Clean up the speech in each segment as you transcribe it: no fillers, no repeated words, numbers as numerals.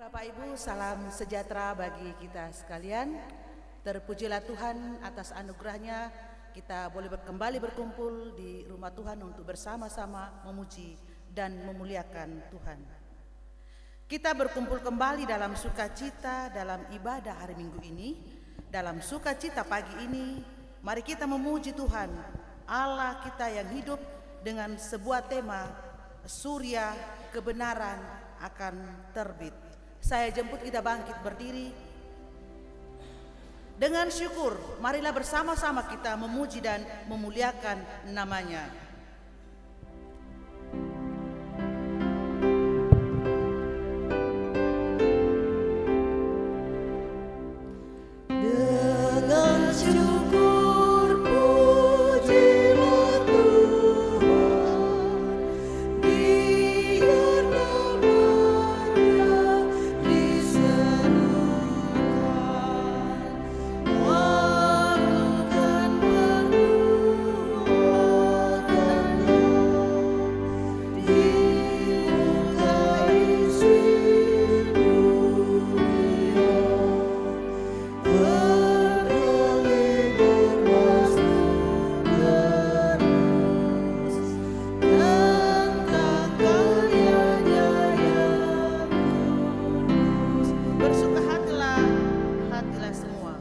Bapak Ibu, salam sejahtera bagi kita sekalian. Terpujilah Tuhan atas anugerahnya kita boleh kembali berkumpul di rumah Tuhan untuk bersama-sama memuji dan memuliakan Tuhan. Kita berkumpul kembali dalam sukacita dalam ibadah hari Minggu ini. Dalam sukacita pagi ini, mari kita memuji Tuhan, Allah kita yang hidup dengan sebuah tema, surya kebenaran akan terbit. Saya jemput kita bangkit berdiri. Dengan syukur, marilah bersama-sama kita memuji dan memuliakan namanya. Dengan syukur pujilah Tuhan, biar namanya diserukan, walukan perbuatannya di muka isi dunia. Hatilah semua.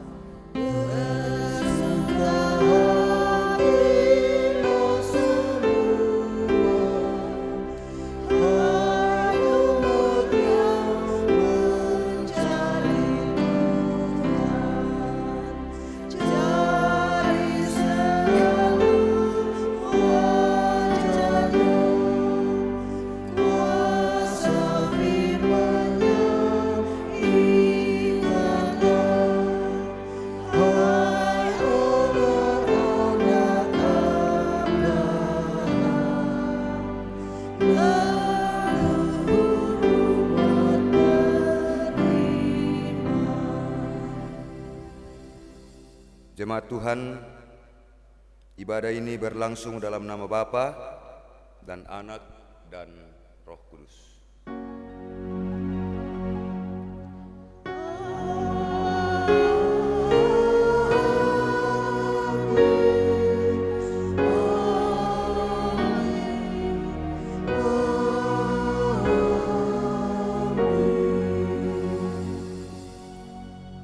Jemaat Tuhan, ibadah ini berlangsung dalam nama Bapa dan Anak dan Roh Kudus.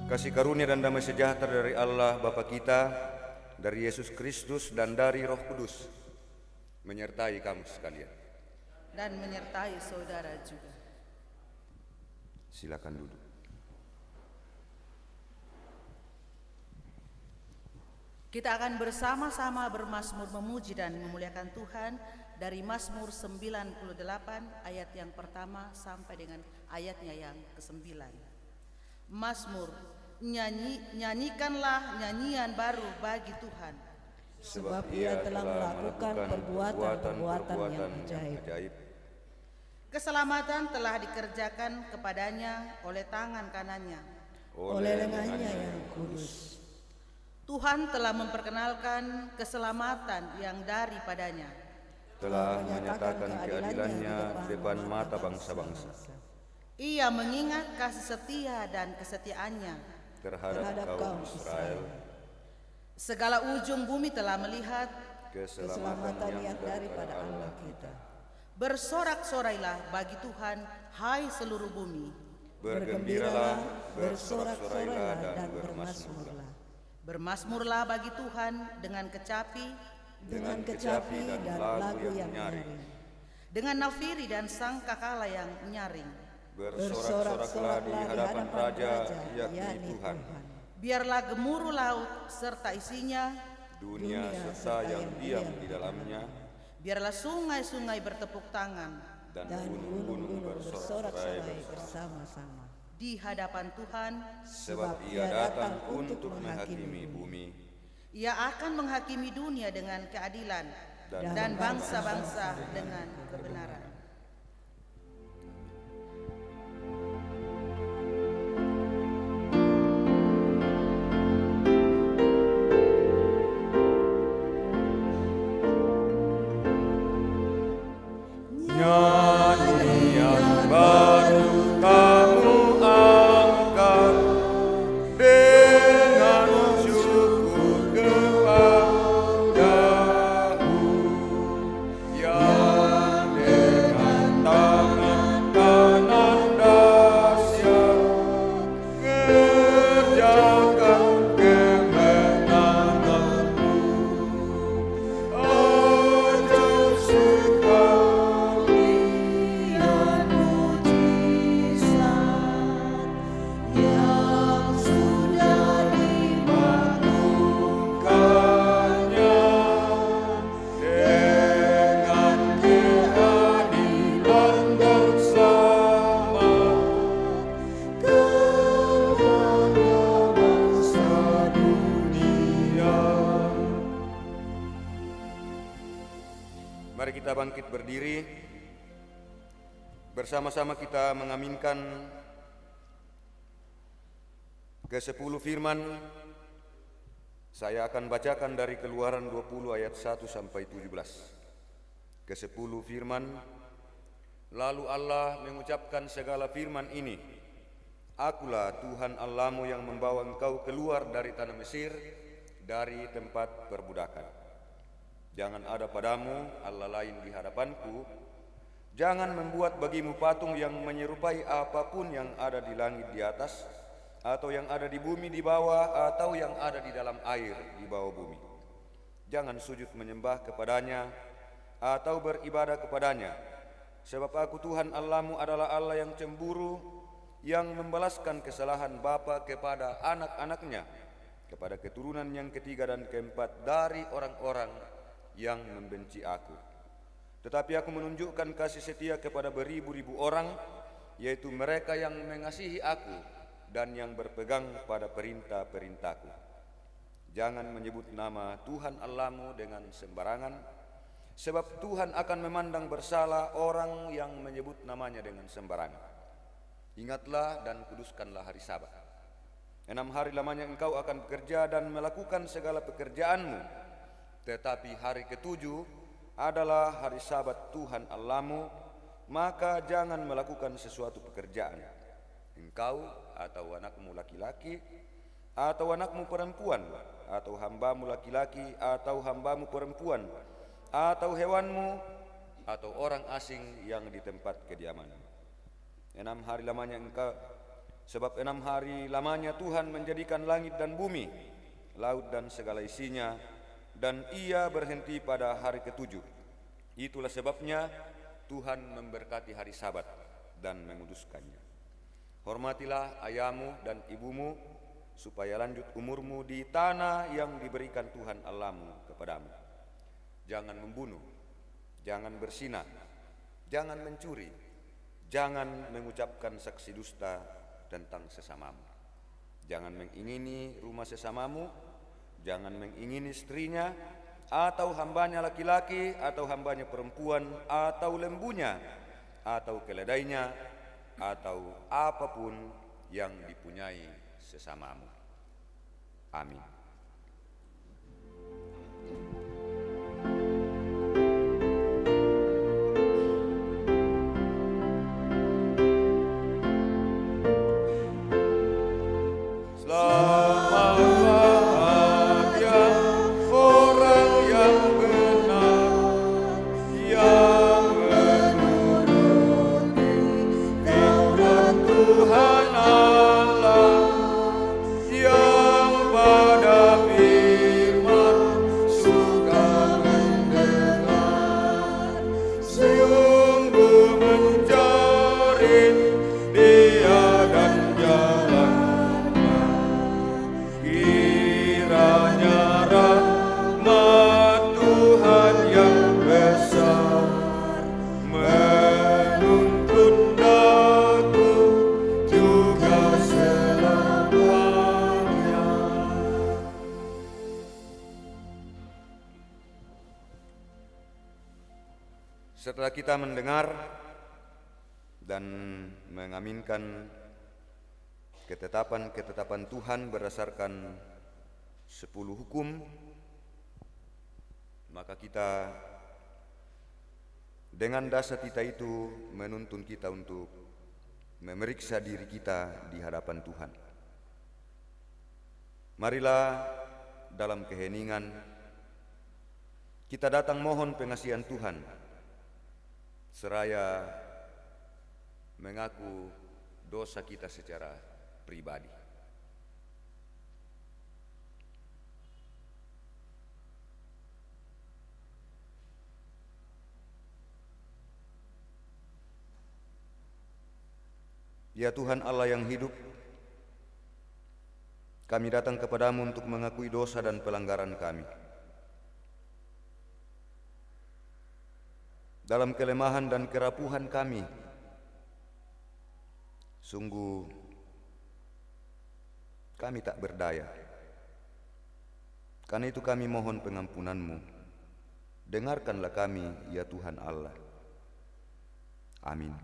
Kasih karunia dan damai sejahtera dari Allah Bapa kita, dari Yesus Kristus dan dari Roh Kudus menyertai kamu sekalian. Dan menyertai saudara juga. Silakan duduk. Kita akan bersama-sama bermazmur memuji dan memuliakan Tuhan dari Mazmur 98 ayat yang pertama sampai dengan ayatnya yang ke-9. Mazmur, nyanyikanlah nyanyian baru bagi Tuhan. Sebab Ia telah melakukan perbuatan-perbuatan yang ajaib. Keselamatan telah dikerjakan kepadanya oleh tangan kanannya. Oleh lengannya yang kudus. Tuhan telah memperkenalkan keselamatan yang daripadanya. Telah menyatakan keadilannya di depan mata bangsa-bangsa. Ia mengingat kasih setia dan kesetiaannya terhadap kaum Israel. Segala ujung bumi telah melihat Keselamatan yang daripada Allah kita. Bersorak-sorailah bagi Tuhan, hai seluruh bumi. Bergembiralah, bersorak-sorailah dan bermazmurlah. Bermazmurlah bagi Tuhan dengan kecapi, Dengan kecapi dan lagu yang nyaring. dengan nafiri dan sangkakala yang nyaring. Bersorak-soraklah di hadapan Raja, yakni Tuhan. Biarlah gemuruh laut serta isinya, Dunia serta yang diam di dalamnya, biarlah sungai-sungai bertepuk tangan dan Dan gunung-gunung gunung-gunung bersorak-sorai bersama-sama. di hadapan Tuhan. sebab Ia datang untuk menghakimi bumi Ia akan menghakimi dunia dengan keadilan dan bangsa-bangsa dengan kebenaran. Nyanyian baru kamu Mari kita bangkit berdiri. Bersama-sama kita mengaminkan ke-10 firman. Saya akan bacakan dari Keluaran 20 ayat 1 sampai 17. Ke-10 firman. Lalu Allah mengucapkan segala firman ini. Akulah Tuhan Allahmu yang membawa engkau keluar dari tanah Mesir, dari tempat perbudakan. Jangan ada padamu Allah lain di hadapanku. Jangan membuat bagimu patung yang menyerupai apapun yang ada di langit di atas, atau yang ada di bumi di bawah, atau yang ada di dalam air di bawah bumi. Jangan sujud menyembah kepadanya, atau beribadah kepadanya. Sebab aku Tuhan Allahmu adalah Allah yang cemburu, yang membalaskan kesalahan bapa kepada anak-anaknya, kepada keturunan yang ketiga dan keempat dari orang-orang yang membenci aku. Tetapi aku menunjukkan kasih setia kepada beribu-ribu orang, yaitu mereka yang mengasihi aku dan yang berpegang pada perintah-perintahku. Jangan menyebut nama Tuhan Allahmu dengan sembarangan, sebab Tuhan akan memandang bersalah orang yang menyebut namanya dengan sembarangan. Ingatlah dan kuduskanlah hari Sabat. 6 hari lamanya engkau akan bekerja dan melakukan segala pekerjaanmu. Tetapi hari ke-7 adalah hari Sabat Tuhan Allahmu, maka jangan melakukan sesuatu pekerjaan. Engkau atau anakmu laki-laki, atau anakmu perempuan, atau hambamu laki-laki, atau hambamu perempuan, atau hewanmu, atau orang asing yang di tempat kediamanmu. 6 hari lamanya engkau, sebab 6 hari lamanya Tuhan menjadikan langit dan bumi, laut dan segala isinya, dan ia berhenti pada hari ke-7. Itulah sebabnya Tuhan memberkati hari Sabat dan menguduskannya. Hormatilah ayahmu dan ibumu, supaya lanjut umurmu di tanah yang diberikan Tuhan Allahmu kepadamu. Jangan membunuh, jangan berzinah, jangan mencuri, jangan mengucapkan saksi dusta tentang sesamamu. Jangan mengingini rumah sesamamu, jangan mengingini istrinya, atau hambanya laki-laki, atau hambanya perempuan, atau lembunya, atau keledainya, atau apapun yang dipunyai sesamamu. Amin. Setelah kita mendengar dan mengaminkan ketetapan-ketetapan Tuhan berdasarkan 10 hukum, maka kita dengan dasar kita itu menuntun kita untuk memeriksa diri kita di hadapan Tuhan. Marilah dalam keheningan kita datang mohon pengasihan Tuhan, seraya mengaku dosa kita secara pribadi. Ya Tuhan Allah yang hidup, kami datang kepadamu untuk mengakui dosa dan pelanggaran kami. Dalam kelemahan dan kerapuhan kami, sungguh kami tak berdaya. Karena itu kami mohon pengampunan-Mu dengarkanlah kami, ya Tuhan Allah. Amin.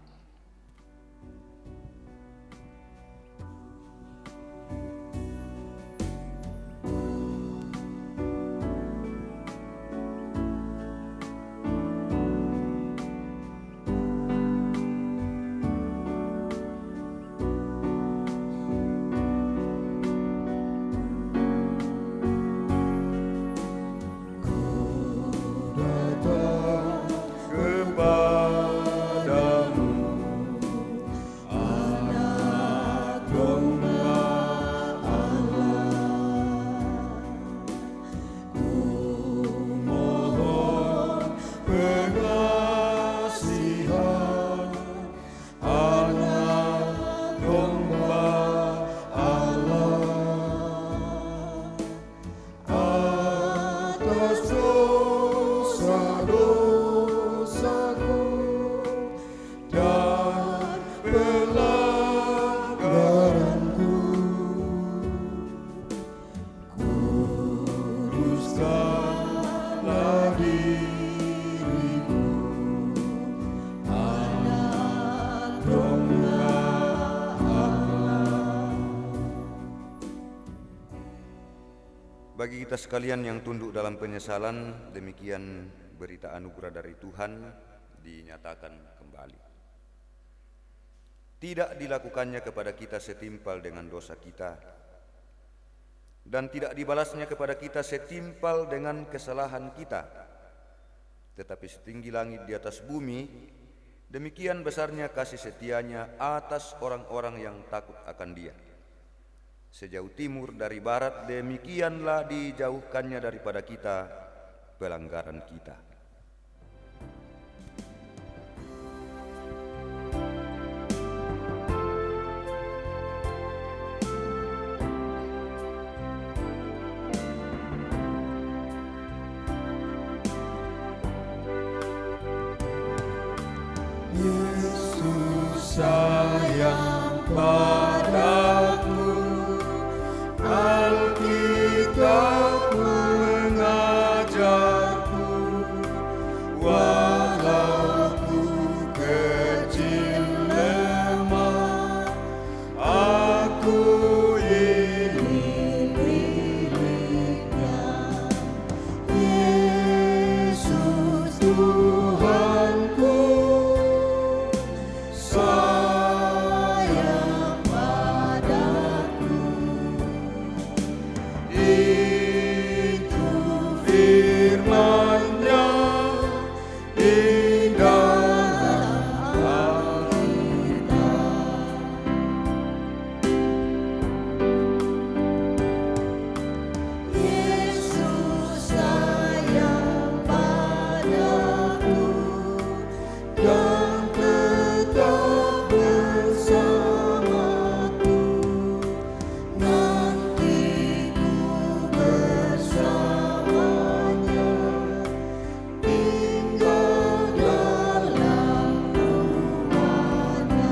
Bagi kita sekalian yang tunduk dalam penyesalan, demikian berita anugerah dari Tuhan dinyatakan kembali. Tidak dilakukannya kepada kita setimpal dengan dosa kita, dan tidak dibalasnya kepada kita setimpal dengan kesalahan kita, tetapi setinggi langit di atas bumi, demikian besarnya kasih setianya atas orang-orang yang takut akan Dia. Sejauh timur dari barat, demikianlah dijauhkannya daripada kita pelanggaran kita. Yesus sayang padaku, Alkitab mengajarku, walau ku kecil lemah, aku ini miliknya. Yesus Tuhanku, sayang padaku. Itu firman-Nya di dalam Alkitab. Yesus sayang padaku dan tetap bersamaku, nanti ku bersamanya, tinggal dalam rumah-Nya.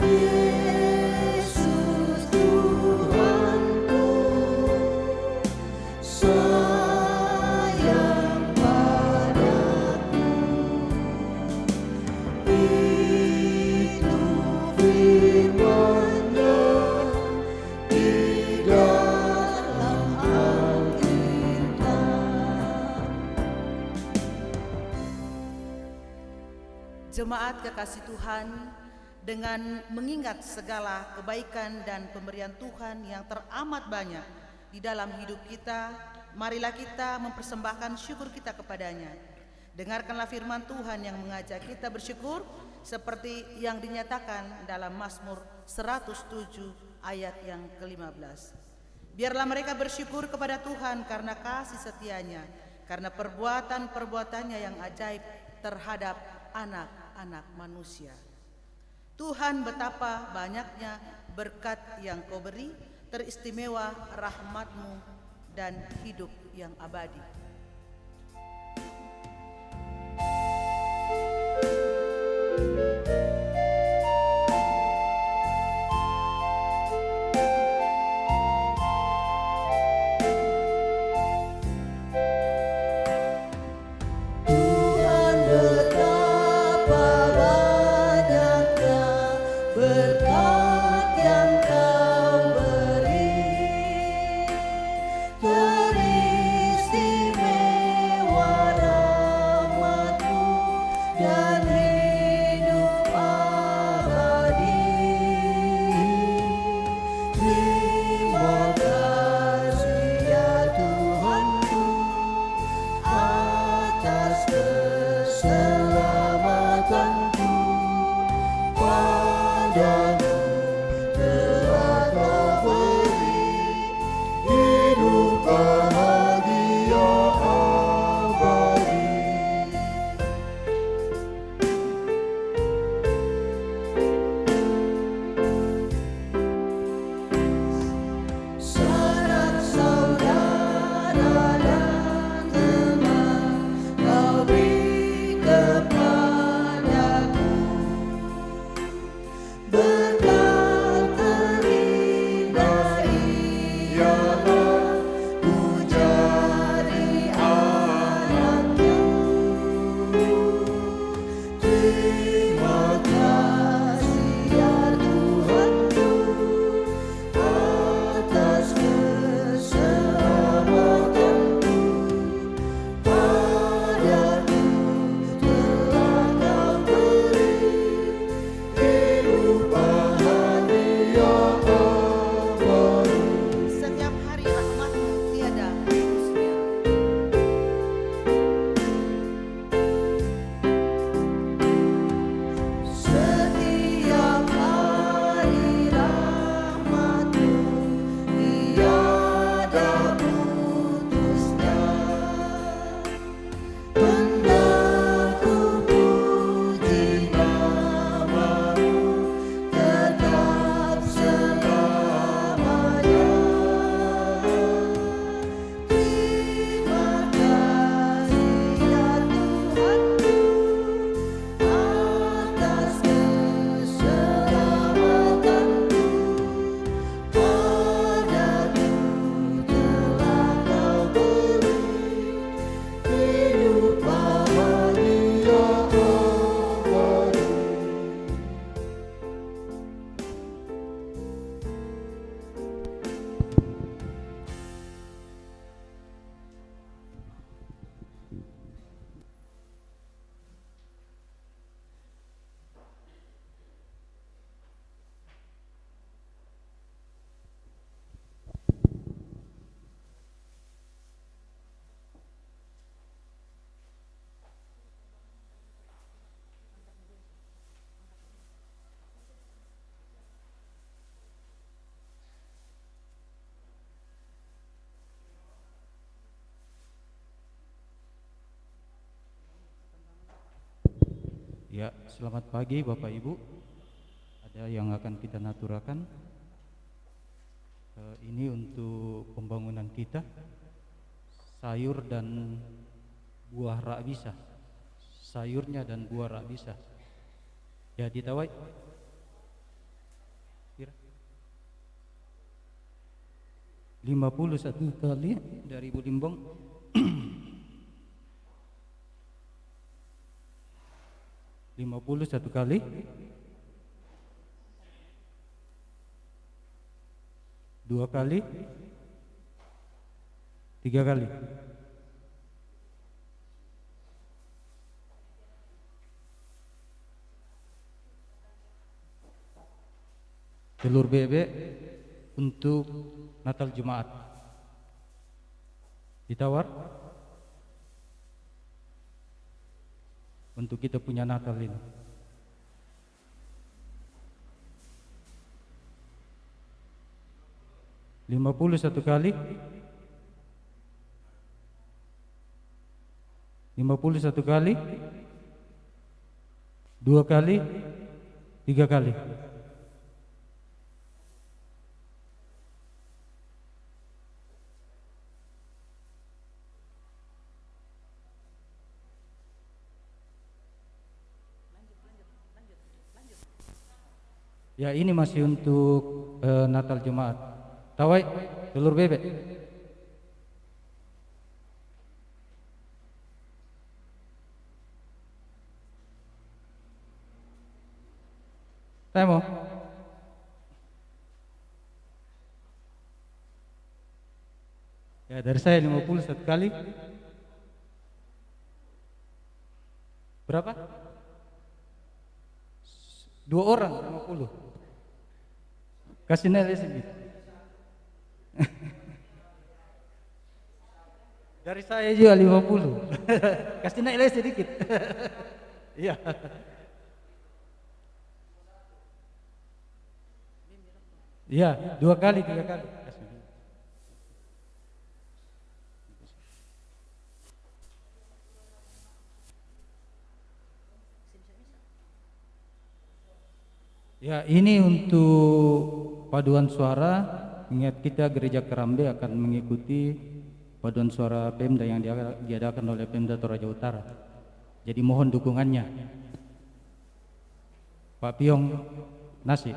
Yesus Tuhanku, sayang padaku. Itu firman-Nya di dalam Alkitab. Jemaat kekasih Tuhan, dengan mengingat segala kebaikan dan pemberian Tuhan yang teramat banyak di dalam hidup kita, marilah kita mempersembahkan syukur kita kepadanya. Dengarkanlah firman Tuhan yang mengajak kita bersyukur seperti yang dinyatakan dalam Mazmur 107 ayat yang ke-15. Biarlah mereka bersyukur kepada Tuhan karena kasih setianya, karena perbuatan-perbuatannya yang ajaib terhadap anak-anak manusia. Tuhan, betapa banyaknya berkat yang Kau beri, teristimewa rahmat-Mu dan hidup yang abadi. Ya, selamat pagi Bapak Ibu. Ada yang akan kita naturakan. Ini untuk pembangunan kita. Sayur dan buah rak bisa. Sayurnya dan buah rak bisa. Ya, ditawai. Kira 51 kali dari Ibu Limbong. 51 kali, 2 kali, 3 kali. Telur bebek untuk Natal Jumat. Ditawar untuk kita punya Natal ini. $51 kali, 51 kali, 2 kali, 3 kali. Ya, ini masih untuk Natal Jumat. Tawai, telur bebek. Temo. Ya, dari saya 51 kali. Berapa? 2 orang 50. Kasih nilai sedikit. Dari saya juga 50. Kasih nilai sedikit. Iya. Iya, 2 kali, 3 kali. Ya, ini untuk paduan suara. Ingat, kita Gereja Kerambe akan mengikuti paduan suara Pemda yang diadakan oleh Pemda Toraja Utara. Jadi mohon dukungannya. Pak Piong Nasi.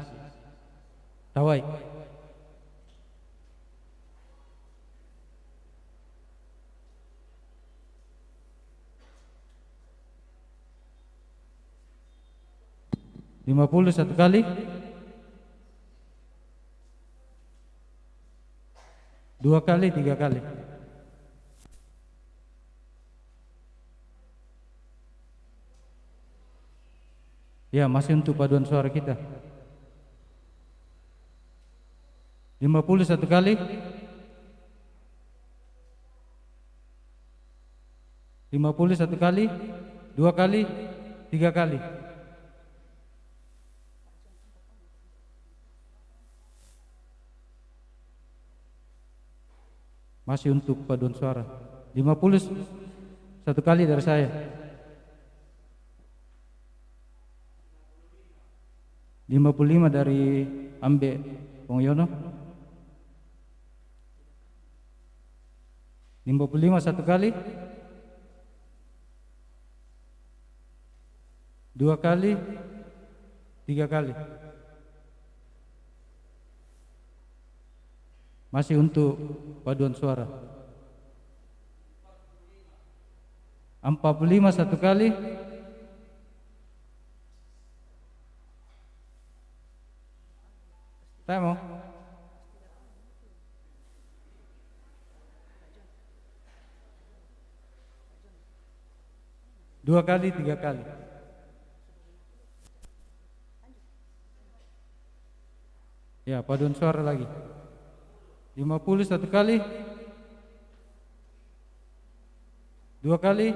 Tawai. $51 kali, 2 kali, 3 kali. Ya, masih untuk paduan suara kita. 51 kali, 51 kali, 2 kali, 3 kali. Masih untuk paduan suara. 51 kali dari saya. 55 dari Ambe Pongyono. 55 1 kali. 2 kali, 3 kali. Masih untuk paduan suara. 45 1 kali. Temo. Dua kali, 3 kali. Ya, paduan suara lagi. 51 kali, 2 kali,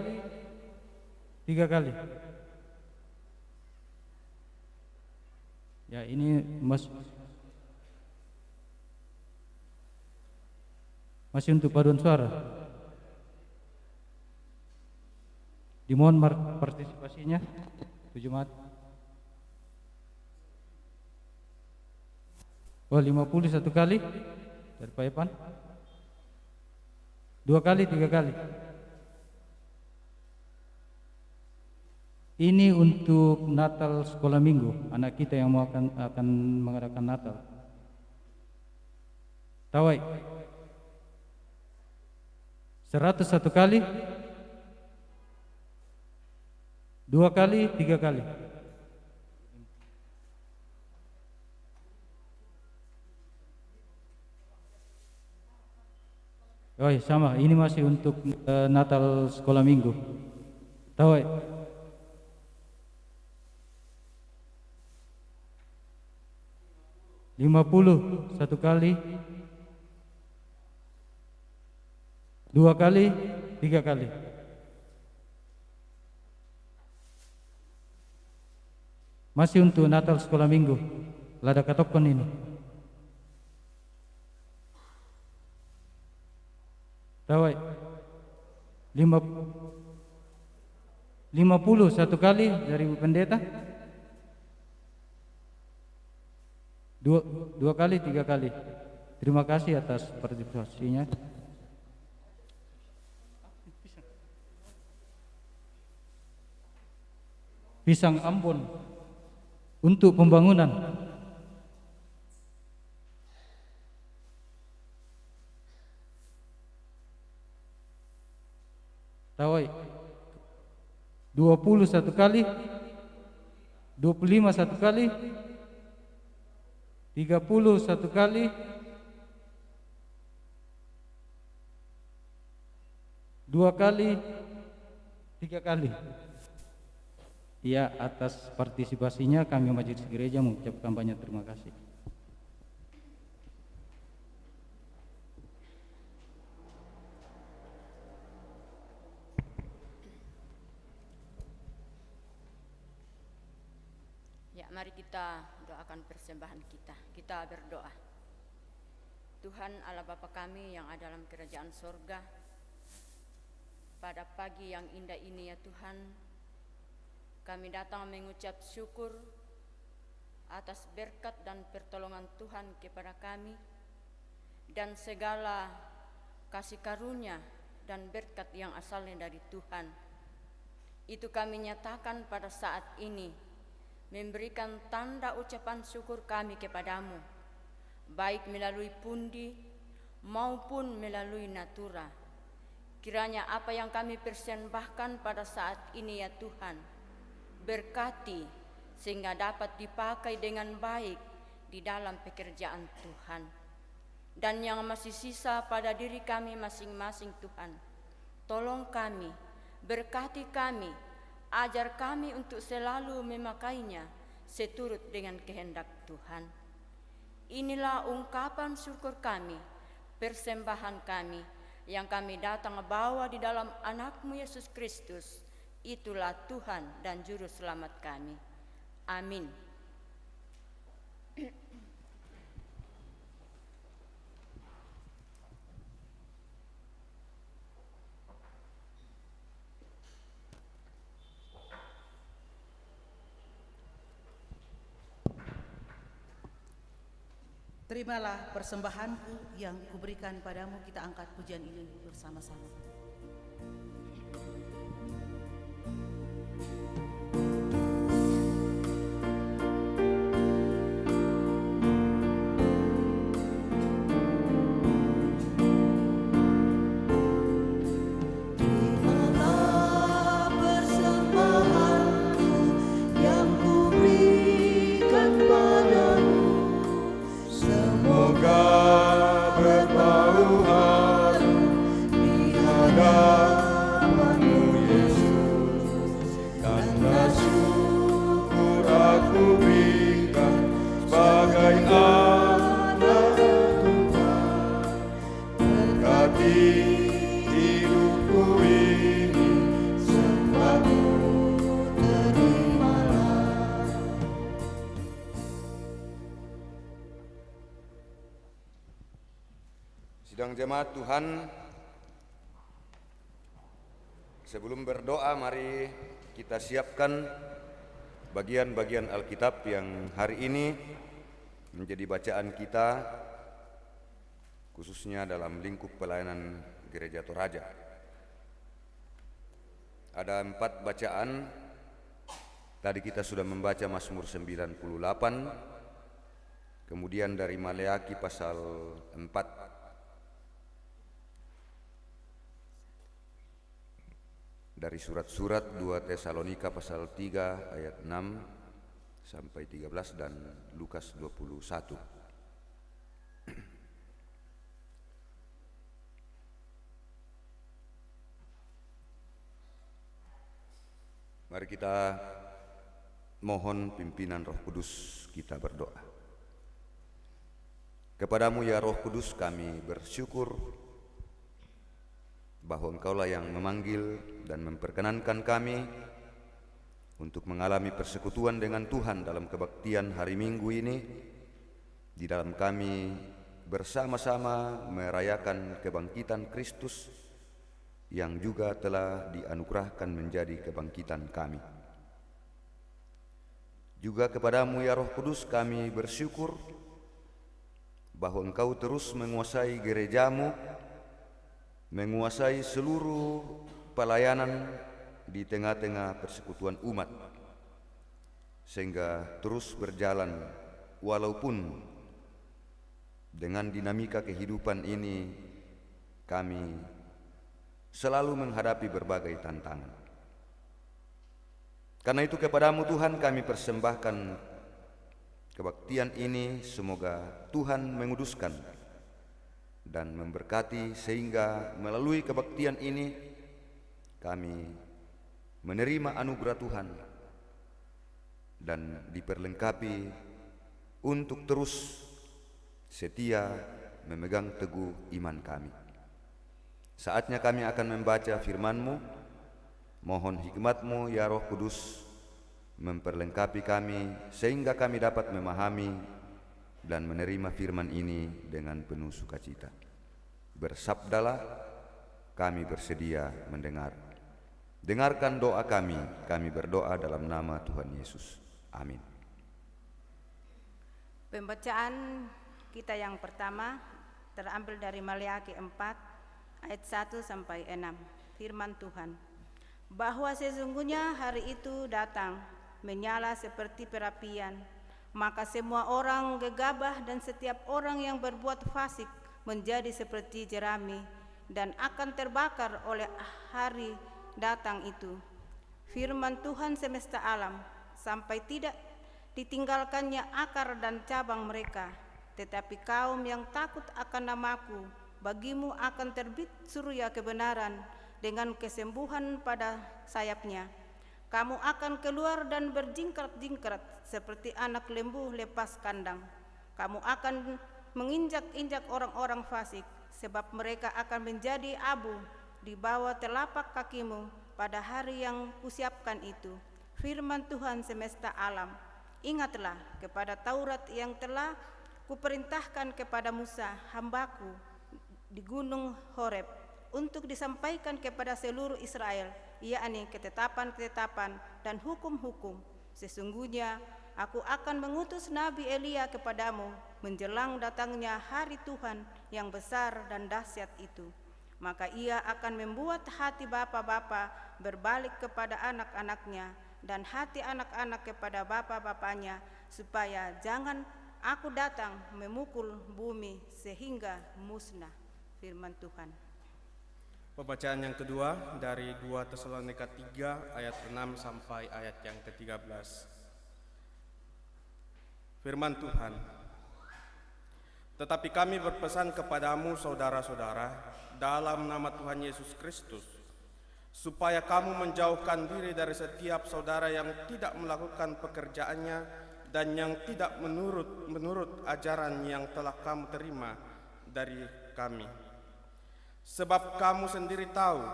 3 kali. Ya, ini masih untuk paduan suara. Dimohon partisipasinya. Jumat. Oh, 50 1 kali dari Pak Epan. 2 kali, 3 kali. Ini untuk Natal sekolah minggu, anak kita yang mau akan mengadakan Natal. Tawai 101 kali, 2 kali, 3 kali. Oh iya, sama, ini masih untuk Natal sekolah minggu. Tawai 50 1 kali, 2 kali, 3 kali. Masih untuk Natal sekolah minggu. Lada katokon ini. Tawai 50 1 kali dari Ibu Pendeta. 2 kali, 3 kali. Terima kasih atas partisipasinya. Pisang Ambon untuk pembangunan. Tawai 20 1 kali, 25 1 kali, 30 1 kali, 2 kali, 3 kali. Ya, atas partisipasinya kami Majelis Gereja mengucapkan banyak terima kasih. Ya, mari kita doakan persembahan kita. Kita berdoa. Tuhan Allah Bapa kami yang ada dalam kerajaan sorga, pada pagi yang indah ini ya Tuhan, kami datang mengucap syukur atas berkat dan pertolongan Tuhan kepada kami dan segala kasih karunia dan berkat yang asalnya dari Tuhan. Itu kami nyatakan pada saat ini, memberikan tanda ucapan syukur kami kepadamu, baik melalui pundi maupun melalui natura. Kiranya apa yang kami persembahkan pada saat ini ya Tuhan, berkati sehingga dapat dipakai dengan baik di dalam pekerjaan Tuhan. Dan yang masih sisa pada diri kami masing-masing Tuhan, tolong kami, berkati kami, ajar kami untuk selalu memakainya seturut dengan kehendak Tuhan. Inilah ungkapan syukur kami, persembahan kami yang kami datang bawa di dalam anak-Mu Yesus Kristus. Itulah Tuhan dan Juru Selamat kami. Amin. Terimalah persembahanku yang kuberikan padamu. Kita angkat pujian ini bersama-sama. Terimalah persembahanku yang kuberikan padamu. Semoga berbau harum di hadapan-Mu Yesus. Tanda syukur aku berikan sebagai anak Tuhan. Berkati hidupku ini, sembahmu terimalah. Sidang jemaat Tuhan, sebelum berdoa mari kita siapkan bagian-bagian Alkitab yang hari ini menjadi bacaan kita, khususnya dalam lingkup pelayanan Gereja Toraja. Ada 4 bacaan. Tadi kita sudah membaca Mazmur 98, kemudian dari Maleakhi pasal 4, dari surat-surat 2 Tesalonika pasal 3 ayat 6 sampai 13 dan Lukas 21. Mari kita mohon pimpinan Roh Kudus, kita berdoa. Kepadamu ya Roh Kudus kami bersyukur bahwa Engkaulah yang memanggil dan memperkenankan kami untuk mengalami persekutuan dengan Tuhan dalam kebaktian hari Minggu ini. Di dalam kami bersama-sama merayakan kebangkitan Kristus yang juga telah dianugerahkan menjadi kebangkitan kami. Juga kepadamu ya Roh Kudus kami bersyukur bahwa Engkau terus menguasai gerejamu, menguasai seluruh pelayanan di tengah-tengah persekutuan umat, sehingga terus berjalan walaupun dengan dinamika kehidupan ini kami selalu menghadapi berbagai tantangan. Karena itu kepadamu Tuhan kami persembahkan kebaktian ini, semoga Tuhan menguduskan dan memberkati sehingga melalui kebaktian ini kami menerima anugerah Tuhan dan diperlengkapi untuk terus setia memegang teguh iman kami. Saatnya kami akan membaca firman-Mu. Mohon hikmat-Mu ya Roh Kudus memperlengkapi kami sehingga kami dapat memahami dan menerima firman ini dengan penuh sukacita. Bersabdalah, kami bersedia mendengar. Dengarkan doa kami berdoa dalam nama Tuhan Yesus. Amin. Pembacaan kita yang pertama terambil dari Maleakhi 4 ayat 1 sampai 6. Firman Tuhan, bahwa sesungguhnya hari itu datang menyala seperti perapian, maka semua orang gegabah dan setiap orang yang berbuat fasik menjadi seperti jerami dan akan terbakar oleh hari datang itu. Firman Tuhan semesta alam, sampai tidak ditinggalkannya akar dan cabang mereka. Tetapi kaum yang takut akan namaku, bagimu akan terbit surya kebenaran dengan kesembuhan pada sayapnya. Kamu akan keluar dan berjingkrat-jingkrat seperti anak lembu lepas kandang. Kamu akan menginjak-injak orang-orang fasik, sebab mereka akan menjadi abu di bawah telapak kakimu pada hari yang kusiapkan itu. Firman Tuhan semesta alam, ingatlah kepada Taurat yang telah kuperintahkan kepada Musa hambaku di gunung Horeb, untuk disampaikan kepada seluruh Israel, yakni ketetapan-ketetapan dan hukum-hukum. Sesungguhnya aku akan mengutus Nabi Elia kepadamu menjelang datangnya hari Tuhan yang besar dan dahsyat itu. Maka ia akan membuat hati bapa-bapa berbalik kepada anak-anaknya dan hati anak-anak kepada bapa-bapanya, supaya jangan aku datang memukul bumi sehingga musnah. Firman Tuhan. Pembacaan yang kedua dari 2 Tesalonika 3 ayat 6 sampai ayat yang ke-13. Firman Tuhan, tetapi kami berpesan kepadamu saudara-saudara dalam nama Tuhan Yesus Kristus, supaya kamu menjauhkan diri dari setiap saudara yang tidak melakukan pekerjaannya dan yang tidak menurut ajaran yang telah kamu terima dari kami. Sebab kamu sendiri tahu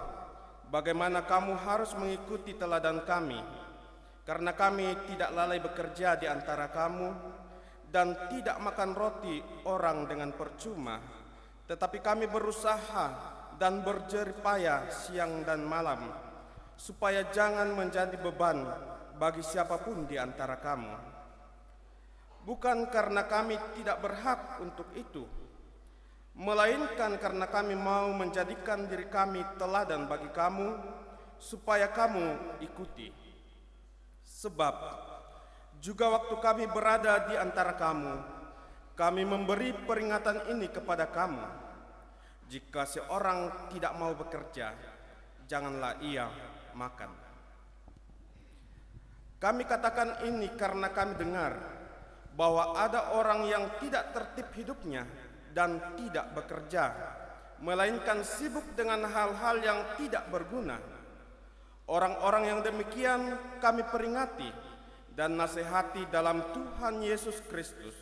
bagaimana kamu harus mengikuti teladan kami, karena kami tidak lalai bekerja di antara kamu dan tidak makan roti orang dengan percuma, tetapi kami berusaha dan berjerih payah siang dan malam, supaya jangan menjadi beban bagi siapapun di antara kamu. Bukan karena kami tidak berhak untuk itu, melainkan karena kami mau menjadikan diri kami teladan bagi kamu, supaya kamu ikuti. Sebab juga waktu kami berada di antara kamu, kami memberi peringatan ini kepada kamu: jika seorang tidak mau bekerja, janganlah ia makan. Kami katakan ini karena kami dengar bahwa ada orang yang tidak tertib hidupnya dan tidak bekerja, melainkan sibuk dengan hal-hal yang tidak berguna. Orang-orang yang demikian kami peringati dan nasihati dalam Tuhan Yesus Kristus,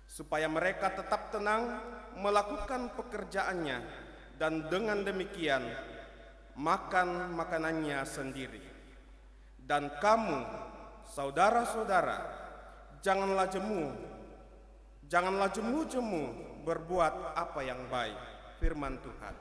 supaya mereka tetap tenang melakukan pekerjaannya, dan dengan demikian makan makanannya sendiri. Dan kamu, saudara-saudara, janganlah jemu-jemu berbuat apa yang baik. Firman Tuhan.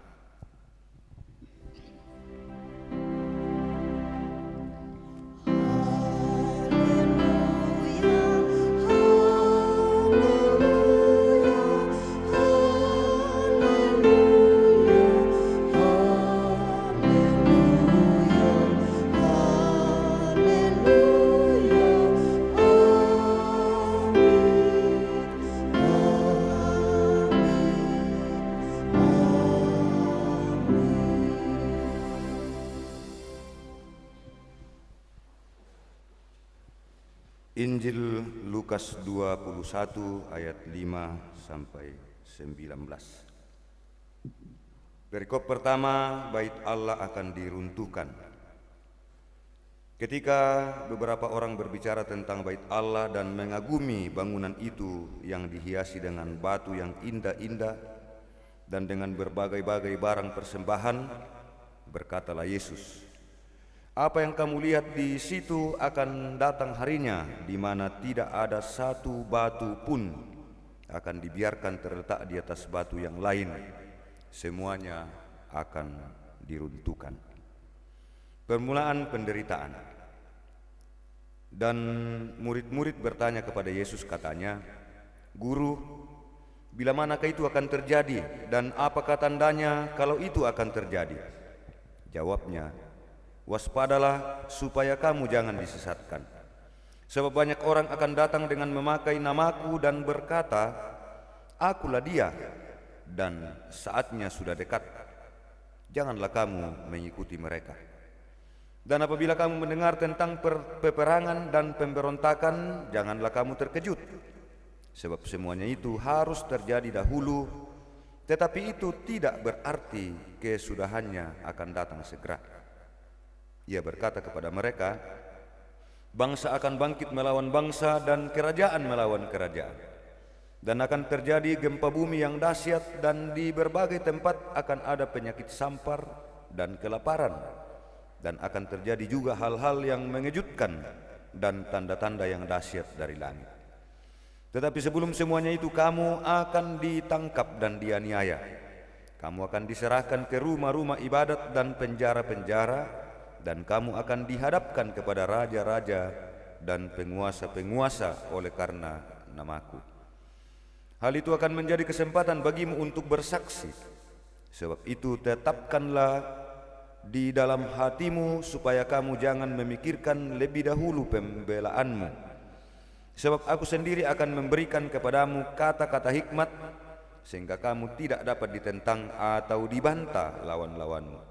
Injil Lukas 21 ayat 5 sampai 19. Perikop pertama, bait Allah akan diruntuhkan. Ketika beberapa orang berbicara tentang bait Allah dan mengagumi bangunan itu yang dihiasi dengan batu yang indah-indah dan dengan berbagai-bagai barang persembahan, berkatalah Yesus, "Apa yang kamu lihat di situ akan datang harinya di mana tidak ada satu batu pun akan dibiarkan terletak di atas batu yang lain. Semuanya akan diruntuhkan." Permulaan penderitaan. Dan murid-murid bertanya kepada Yesus, katanya, "Guru, bila manakah itu akan terjadi dan apakah tandanya kalau itu akan terjadi?" Jawabnya, "Waspadalah supaya kamu jangan disesatkan. Sebab banyak orang akan datang dengan memakai namaku dan berkata, 'Akulah dia,' dan saatnya sudah dekat. Janganlah kamu mengikuti mereka. Dan apabila kamu mendengar tentang peperangan dan pemberontakan, janganlah kamu terkejut. Sebab semuanya itu harus terjadi dahulu, tetapi itu tidak berarti kesudahannya akan datang segera." Ia berkata kepada mereka, "Bangsa akan bangkit melawan bangsa dan kerajaan melawan kerajaan. Dan akan terjadi gempa bumi yang dahsyat, dan di berbagai tempat akan ada penyakit sampar dan kelaparan. Dan akan terjadi juga hal-hal yang mengejutkan dan tanda-tanda yang dahsyat dari langit. Tetapi sebelum semuanya itu kamu akan ditangkap dan dianiaya. Kamu akan diserahkan ke rumah-rumah ibadat dan penjara-penjara, dan kamu akan dihadapkan kepada raja-raja dan penguasa-penguasa oleh karena namaku. Hal itu akan menjadi kesempatan bagimu untuk bersaksi. Sebab itu tetapkanlah di dalam hatimu supaya kamu jangan memikirkan lebih dahulu pembelaanmu. Sebab aku sendiri akan memberikan kepadamu kata-kata hikmat, sehingga kamu tidak dapat ditentang atau dibantah lawan-lawanmu.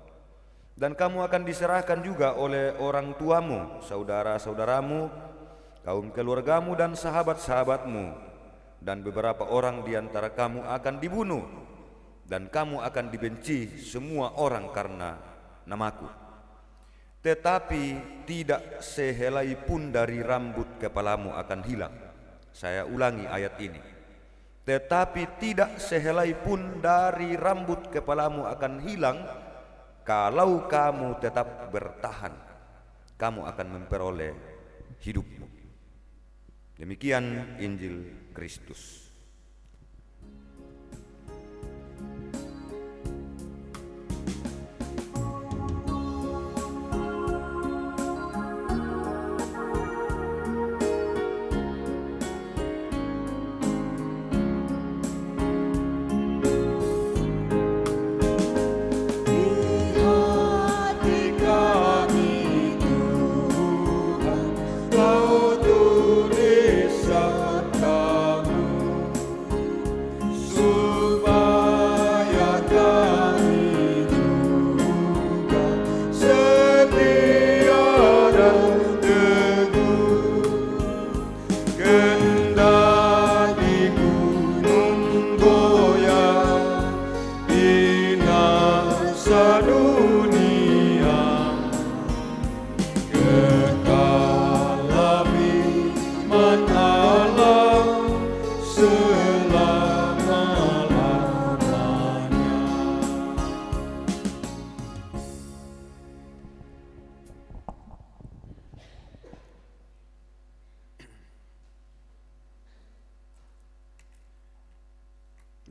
Dan kamu akan diserahkan juga oleh orang tuamu, saudara-saudaramu, kaum keluargamu dan sahabat-sahabatmu. Dan beberapa orang di antara kamu akan dibunuh, dan kamu akan dibenci semua orang karena namaku. Tetapi tidak sehelai pun dari rambut kepalamu akan hilang." Saya ulangi ayat ini. Tetapi tidak sehelai pun dari rambut kepalamu akan hilang. Kalau kamu tetap bertahan, kamu akan memperoleh hidupmu. Demikian Injil Kristus.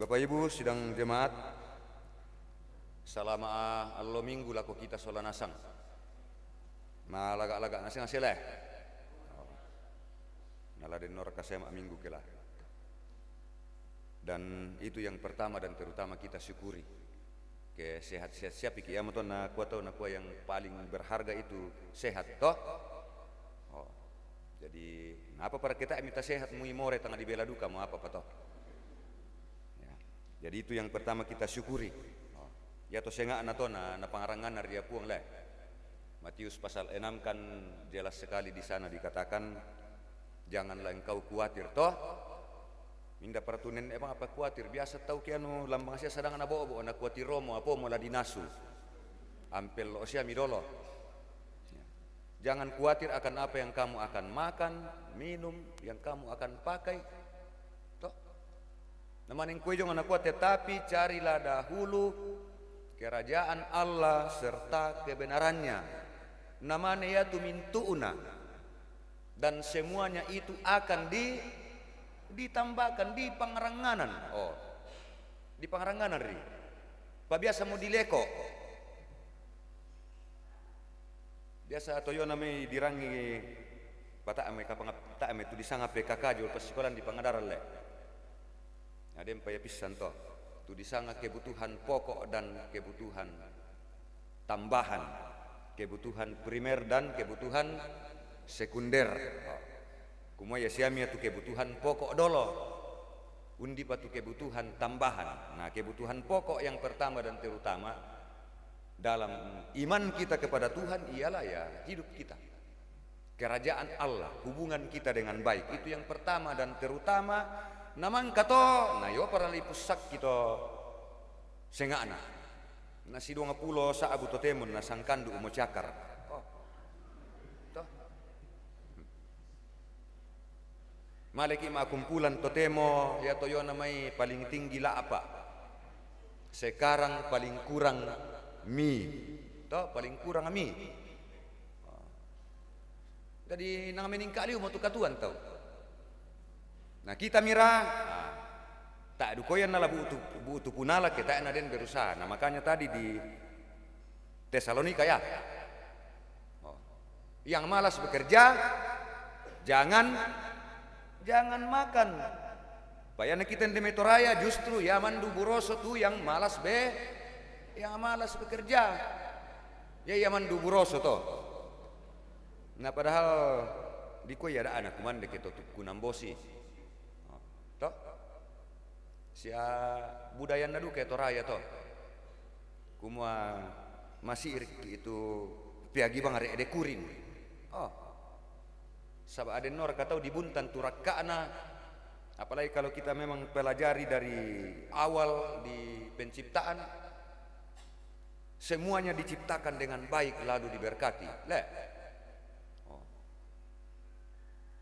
Bapak Ibu sidang jemaat, selama allo minggu lako kita sola nasang. Malagak-lagak nasi leh. Nala denor kasema minggu kelah. Dan itu yang pertama dan terutama kita syukuri. Ke sehat-sehat siapa ki amo na kuat yang paling berharga itu sehat toh. Oh. Jadi apa para kita minta sehat mui more tengah dibela duka mau apa toh. Ya. Jadi itu yang pertama kita syukuri. Oh. Ya to senga anatona na pangarangan dia puang leh. Matius pasal 6 kan jelas sekali di sana dikatakan janganlah engkau khawatir toh. Minda peratunen emang apa khawatir biasa tahu kianu lambang sia sadang anak bobo anak khawatir romo apa mola dinasu ampel lo sia midolo. Jangan khawatir akan apa yang kamu akan makan minum yang kamu akan pakai toh namaning kue jangan anak khawatir tapi carilah dahulu kerajaan Allah serta kebenarannya namanya yaitu mintuuna dan semuanya itu akan ditambahkan di pangeranganan. Oh, di pangeranganan ri. Pak biasa mau dileko. Biasa toyo nami dirangi pata ame kapang tak ame tu disanga PKK jual pas sekolah di pangadaran le. Ada yang payah pisan to. Tu disanga kebutuhan pokok dan kebutuhan tambahan, kebutuhan primer dan kebutuhan sekunder. Oh. Kumua ya siamia tu kebutuhan pokok dolo. Undi patu kebutuhan tambahan. Nah, kebutuhan pokok yang pertama dan terutama dalam iman kita kepada Tuhan ialah ya hidup kita. Kerajaan Allah, hubungan kita dengan baik. Itu yang pertama dan terutama. Namang kato, nah yo para lipusak kita sengana. Nasi 20 sa abu totemun na sangkandu umo cakar. Maleki ma kumpulan totemo ya toyo namai paling tinggi lah apa? Sekarang paling kurang mie. Toh paling kurang mie. Jadi nang meningkali mo tu katuan tau. Nah kita mira tak dukoyan nala butu punala kita na den berusaha. Nah makanya tadi di Tesalonika ya. Yang malas bekerja jangan makan. Bayana kita di Metoraya justru ya mandu buroso tu yang malas bekerja. Ya mandu buroso to. Nah padahal di ko ya ada anak kumande kita tu kunambosi. Toh. Sia budaya nadu ke Toraya to. Kumua masih itu piagi bang are ede kurin. Oh. Sabab ada nor katau dibuntan turakana apalagi kalau kita memang pelajari dari awal di penciptaan semuanya diciptakan dengan baik lalu diberkati.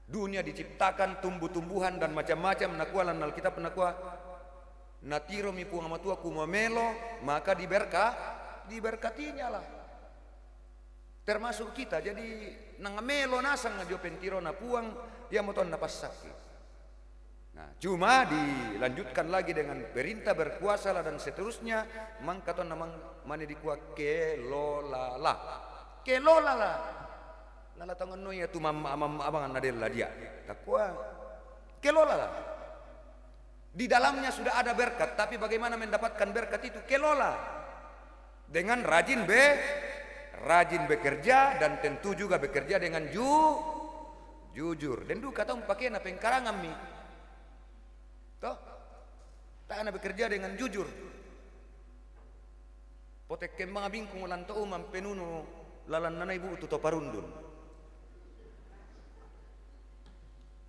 Dunia diciptakan tumbuh-tumbuhan dan macam-macam nakualan Alkitab nakua natiro mi puang matua kumamelo maka diberkatinya lah. Termasuk kita jadi nangamelo nasang ngadio pentiro na puang dia moton na pasaki. Nah, cuma dilanjutkan lagi dengan perintah berkuasa lah dan seterusnya mangkaton namang mane dikua kelolala. Kelolala. Lala tangan no ya tu abang nadella dia. Takwa kelolala. Di dalamnya sudah ada berkat, tapi bagaimana mendapatkan berkat itu? Kelola. Dengan rajin bekerja dan tentu juga bekerja dengan jujur. Dan duka tahu pakai na pengkarangan mi. Toh? Tak ana bekerja dengan jujur. Potek kembang bingkung ulan to umam penunu lalan nanay bu tu to parundun.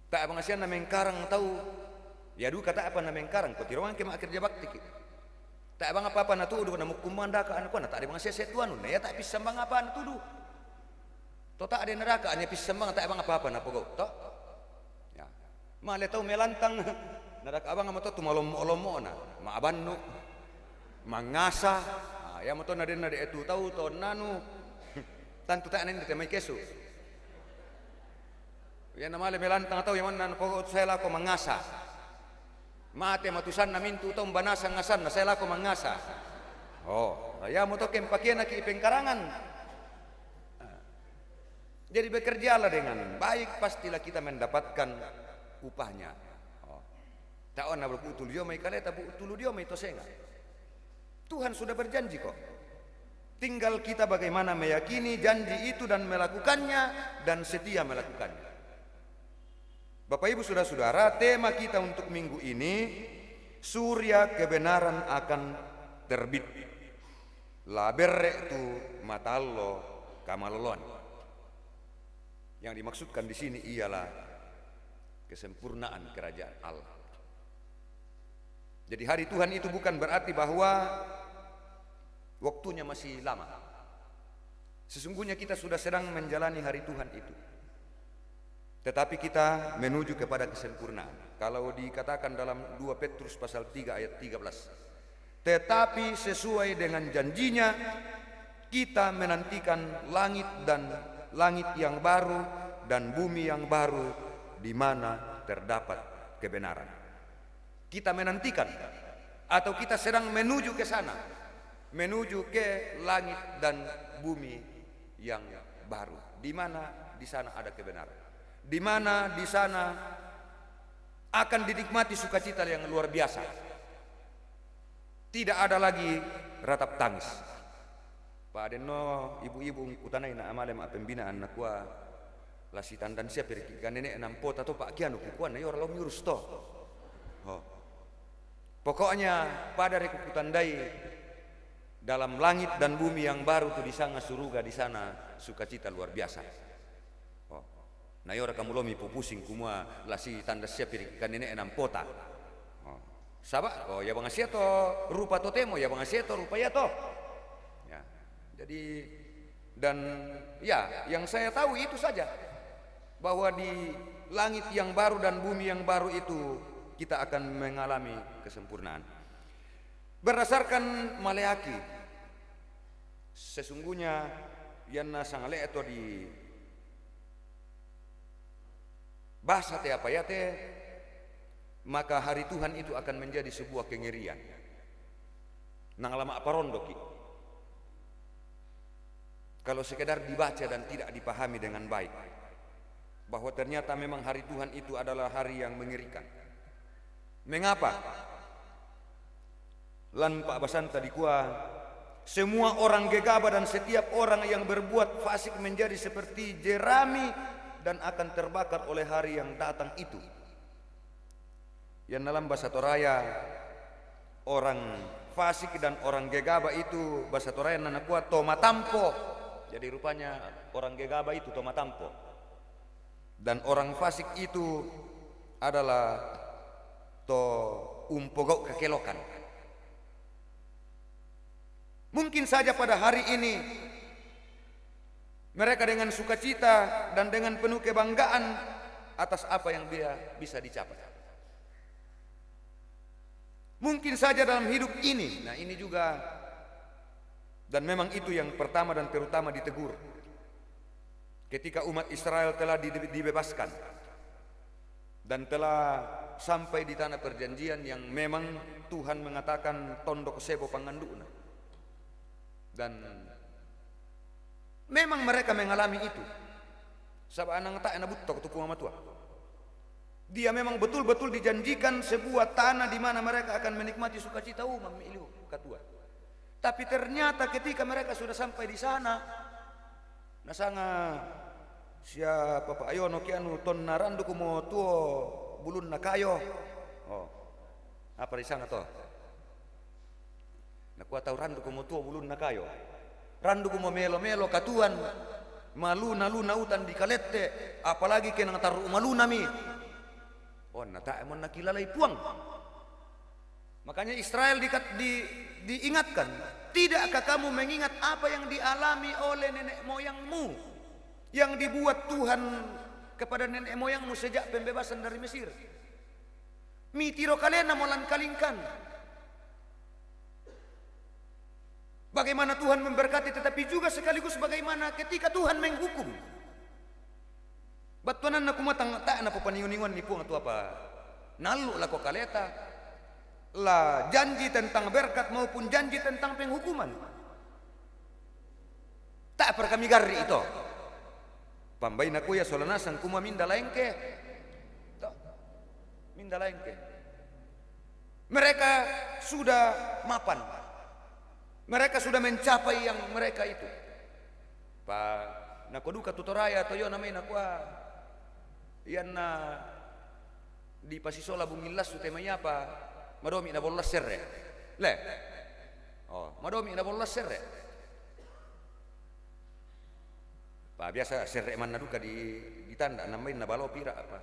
Tak abang asian na mengkarang tahu. Ya duka tak apa na mengkarang ko tirongan ke mak kerja bakti. Tak bang apa-apa na tuduh na mukumanda ka anak ko na tak ada bang sesuatu na ya tak pisang bang apa na tuduh. To tak ada neraka anya pisang bang tak bang apa-apa na pogo to. Ya. Male tau melantang neraka abang mo to tumalom-olomo na. Maabanno mangasa. Ya mo to na den na de etu tau to nanu. Tantu tak nen de may keso. Ya na male melantang tau yaman na pogo sela ko mangasa. Mate matusan na mintu tong banasa ngasan na saya lako mangasa. Oh, ya mo to kem pakena ki pengkarangan. Jadi bekerjalah dengan baik, pastilah kita mendapatkan upahnya. Oh. Taon na betul dia mai kaleta betul dia mai tosenga. Tuhan sudah berjanji kok. Tinggal kita bagaimana meyakini janji itu dan melakukannya dan setia melakukannya. Bapak Ibu Saudara-saudara, tema kita untuk minggu ini, surya kebenaran akan terbit. La berre tu matallo kamalolon. Yang dimaksudkan di sini ialah kesempurnaan kerajaan Allah. Jadi hari Tuhan itu bukan berarti bahwa waktunya masih lama. Sesungguhnya kita sudah sedang menjalani hari Tuhan itu. Tetapi kita menuju kepada kesempurnaan. Kalau dikatakan dalam 2 Petrus pasal 3 ayat 13. Tetapi sesuai dengan janjinya, kita menantikan langit yang baru dan bumi yang baru di mana terdapat kebenaran. Kita menantikan atau kita sedang menuju ke sana, menuju ke langit dan bumi yang baru. Di mana di sana ada kebenaran. Di mana di sana akan dinikmati sukacita yang luar biasa. Tidak ada lagi ratap tangis. Pak Adeno, ibu-ibu utanay na amalem a pembinaan na kuwa lasitan dan siya perikikan nenek nampot atau Pak Kianu kukuan na yor law miurus to. Oh. Pokoknya pada rekukutandai dalam langit dan bumi yang baru tu di sana surga, di sana sukacita luar biasa. Na yora kamulomi pupusing kumua lasi tanda siya pirikan nenek nampota. Saba, oh ya bang asia to rupa to temo, ya bang asia to rupa ya to. Ya. Jadi dan ya yang saya tahu itu saja, bahwa di langit yang baru dan bumi yang baru itu kita akan mengalami kesempurnaan. Berdasarkan Maleaki, sesungguhnya yana sangale itu di bahasa te apa ya te, maka hari Tuhan itu akan menjadi sebuah kengerian. Nang lama apa rondoki. Kalau sekedar dibaca dan tidak dipahami dengan baik, bahwa ternyata memang hari Tuhan itu adalah hari yang mengerikan. Mengapa? Lan Pak Basan tadi kuah, semua orang gegabah dan setiap orang yang berbuat fasik menjadi seperti jerami dan akan terbakar oleh hari yang datang itu. Yang dalam bahasa Toraya, orang fasik dan orang gegabah itu bahasa Toraya nanakua tomatampo. Jadi rupanya orang gegabah itu tomatampo. Dan orang fasik itu adalah to umpogok kekelokan. Mungkin saja pada hari ini mereka dengan sukacita dan dengan penuh kebanggaan atas apa yang dia bisa dicapai. Mungkin saja dalam hidup ini, nah ini juga, dan memang itu yang pertama dan terutama ditegur. Ketika umat Israel telah dibebaskan dan telah sampai di tanah perjanjian yang memang Tuhan mengatakan tondok sebo panganduna. Dan memang mereka mengalami itu. Sabab anang tak enak butok tu puma matua. Dia memang betul-betul dijanjikan sebuah tanah di mana mereka akan menikmati sukacita umam ilu katua. Tapi ternyata ketika mereka sudah sampai di sana, nasanga siapa Pak Ayono kianu ton narandu kumo tuo bulun na kayo. Oh, apa di sana toh? Nakuha tahu randu kumo tuo bulun na kayo. Randu kumo melo-melo katuan, maluna-luna utan di kalette, apalagi kenang taru maluna mi. Oh, nata emon nakilalay puang. Makanya Israel diingatkan, tidakkah kamu mengingat apa yang dialami oleh nenek moyangmu, yang dibuat Tuhan kepada nenek moyangmu sejak pembebasan dari Mesir? Mitiro kalian molan kalingkan. Bagaimana Tuhan memberkati, tetapi juga sekaligus bagaimana ketika Tuhan menghukum. Batuanan na kumatang tak na papaniuningon ni pung atu apa nalu lako kaleta lah janji tentang berkat maupun janji tentang penghukuman. Tak per kami garri itu. Pambai na kuya solanasan kuma minda laengke. Minda laengke. Mereka sudah mapan. Mereka sudah mencapai yang mereka itu. Nakoduka tutoraya atau yo namanya nakwa. Yan na di pasisola bungilas su temanya apa? Madomi na bolas serre. Le. Oh, madomi na bolas serre. Biasa serre man na duka di tanda namain na balo pira apa.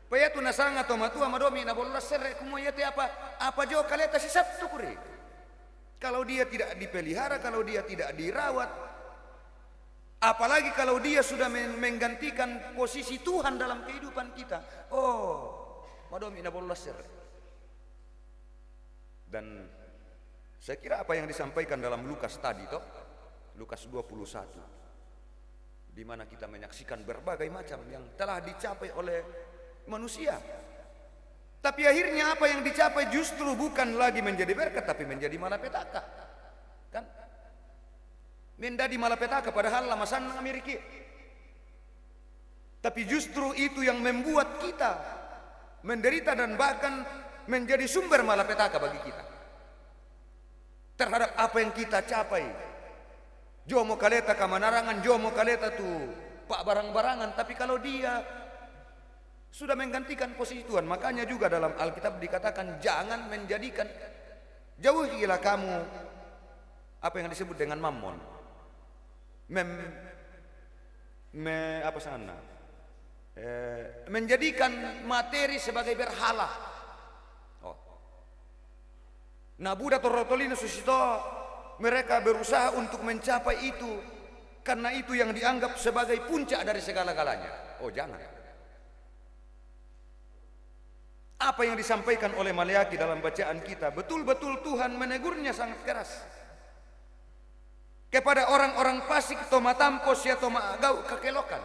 Paya tu nasanga to matua madomi na bolas serre kumo yete apa jo kaleta si Sabtu kuri. Kalau dia tidak dipelihara, kalau dia tidak dirawat, apalagi kalau dia sudah menggantikan posisi Tuhan dalam kehidupan kita. Oh, madomi na bolas serre. Dan saya kira apa yang disampaikan dalam Lukas tadi toh, Lukas 21, di mana kita menyaksikan berbagai macam yang telah dicapai oleh manusia. Tapi akhirnya apa yang dicapai justru bukan lagi menjadi berkat, tapi menjadi malapetaka. Kan? Menjadi malapetaka padahal lama sana Amerika. Tapi justru itu yang membuat kita menderita dan bahkan menjadi sumber malapetaka bagi kita. Terhadap apa yang kita capai. Jomo kaleta kamanarangan, jomo kaleta tuh pak barang-barangan, tapi kalau dia sudah menggantikan posisi Tuhan, makanya juga dalam Alkitab dikatakan jangan menjadikan, jauhilah kamu apa yang disebut dengan mammon, menjadikan materi sebagai berhala. Oh. Nah Buddha Torotolino Susito mereka berusaha untuk mencapai itu karena itu yang dianggap sebagai puncak dari segala-galanya. Oh jangan. Apa yang disampaikan oleh Maleakhi dalam bacaan kita, betul-betul Tuhan menegurnya sangat keras. Kepada orang-orang fasik, toma tampos ya toma agau kekelokan.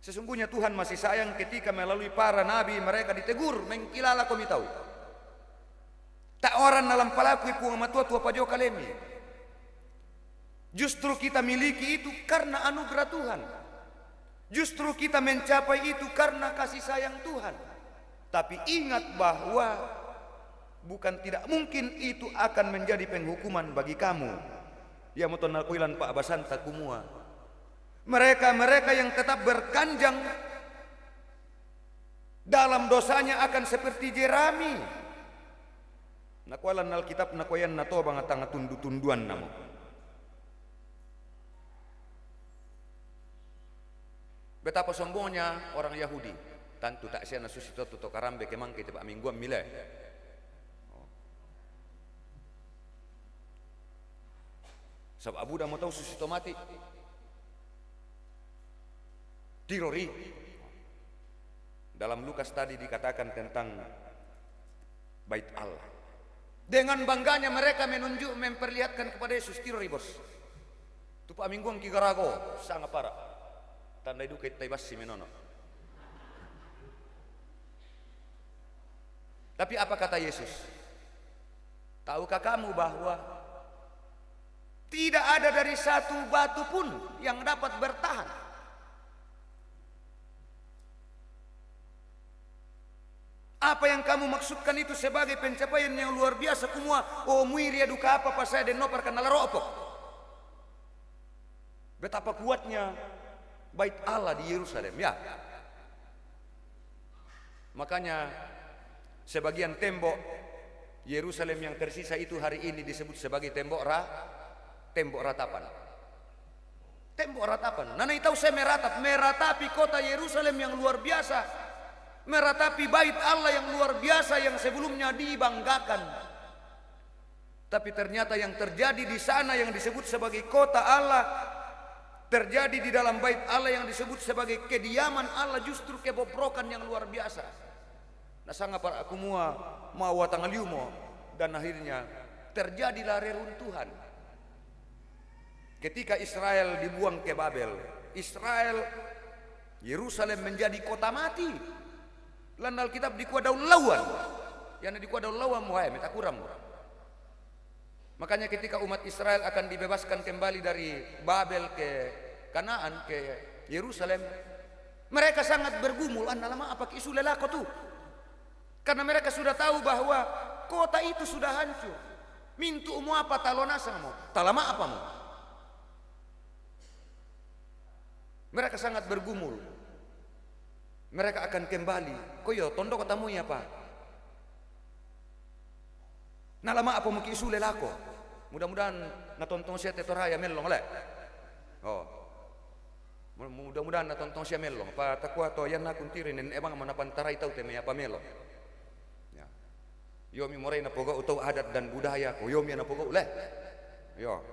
Sesungguhnya Tuhan masih sayang ketika melalui para nabi mereka ditegur, mengkilala komi tahu. Tak orang dalam palaku ipu matua tua pajo kalemi. Justru kita miliki itu karena anugerah Tuhan. Justru kita mencapai itu karena kasih sayang Tuhan. Tapi ingat bahwa bukan tidak mungkin itu akan menjadi penghukuman bagi kamu. Ya muton nakuilan Pak Basanta kumua. Mereka yang tetap berkanjang dalam dosanya akan seperti jerami. Nakwalan Alkitab nakwayan nato banget tanga tundu-tunduan namo. Betapa sombongnya orang Yahudi. Tantu tak siya nasusito tuto karambe kemang kita pak mingguan mile. Sebab Abu dah mau tahu susito mati. Tirori. Dalam Lukas tadi dikatakan tentang Bait Allah. Dengan bangganya mereka memperlihatkan kepada Yesus tirori bos. Tu pak mingguan kigarago sangat parah. Tanda itu kita ibasi menono. Tapi apa kata Yesus? Tahukah kamu bahwa tidak ada dari satu batu pun yang dapat bertahan? Apa yang kamu maksudkan itu sebagai pencapaian yang luar biasa kumua? Oh muiria duka apa pas saya den nopar kenal ropok. Betapa kuatnya Bait Allah di Yerusalem ya. Makanya sebagian tembok Yerusalem yang tersisa itu hari ini disebut sebagai tembok ratapan. Tembok ratapan. Nana tahu saya meratapi kota Yerusalem yang luar biasa. Meratapi Bait Allah yang luar biasa yang sebelumnya dibanggakan. Tapi ternyata yang terjadi di sana yang disebut sebagai kota Allah, terjadi di dalam Bait Allah yang disebut sebagai kediaman Allah justru kebobrokan yang luar biasa. Nah sanga para akumua mawa tangaliumo dan akhirnya terjadilah reruntuhan. Ketika Israel dibuang ke Babel, Yerusalem menjadi kota mati. Lan Alkitab di kuah daun lawan. Yang di kuah daun lawan muai meta kuram. Makanya ketika umat Israel akan dibebaskan kembali dari Babel ke Kanaan, ke Yerusalem, mereka sangat bergumul, lama apa isu lelako tuh. Karena mereka sudah tahu bahwa kota itu sudah hancur. Mintu mu apa talona sama talama apa mu. Mereka sangat bergumul. Mereka akan kembali. Koyo tondo kotamu ya apa? Nah lama apa mungkin isu lelako. Mudah-mudahan natontong siya tetoraya melong le. Oh. Mudah-mudahan natontong siya melong. Pa takwa to yan na kuntirin emang manapantaray tau teme apa melong. Ya. Yomi moray na pogo utaw adat dan budaya ko. Yomi na pogo le. Yo.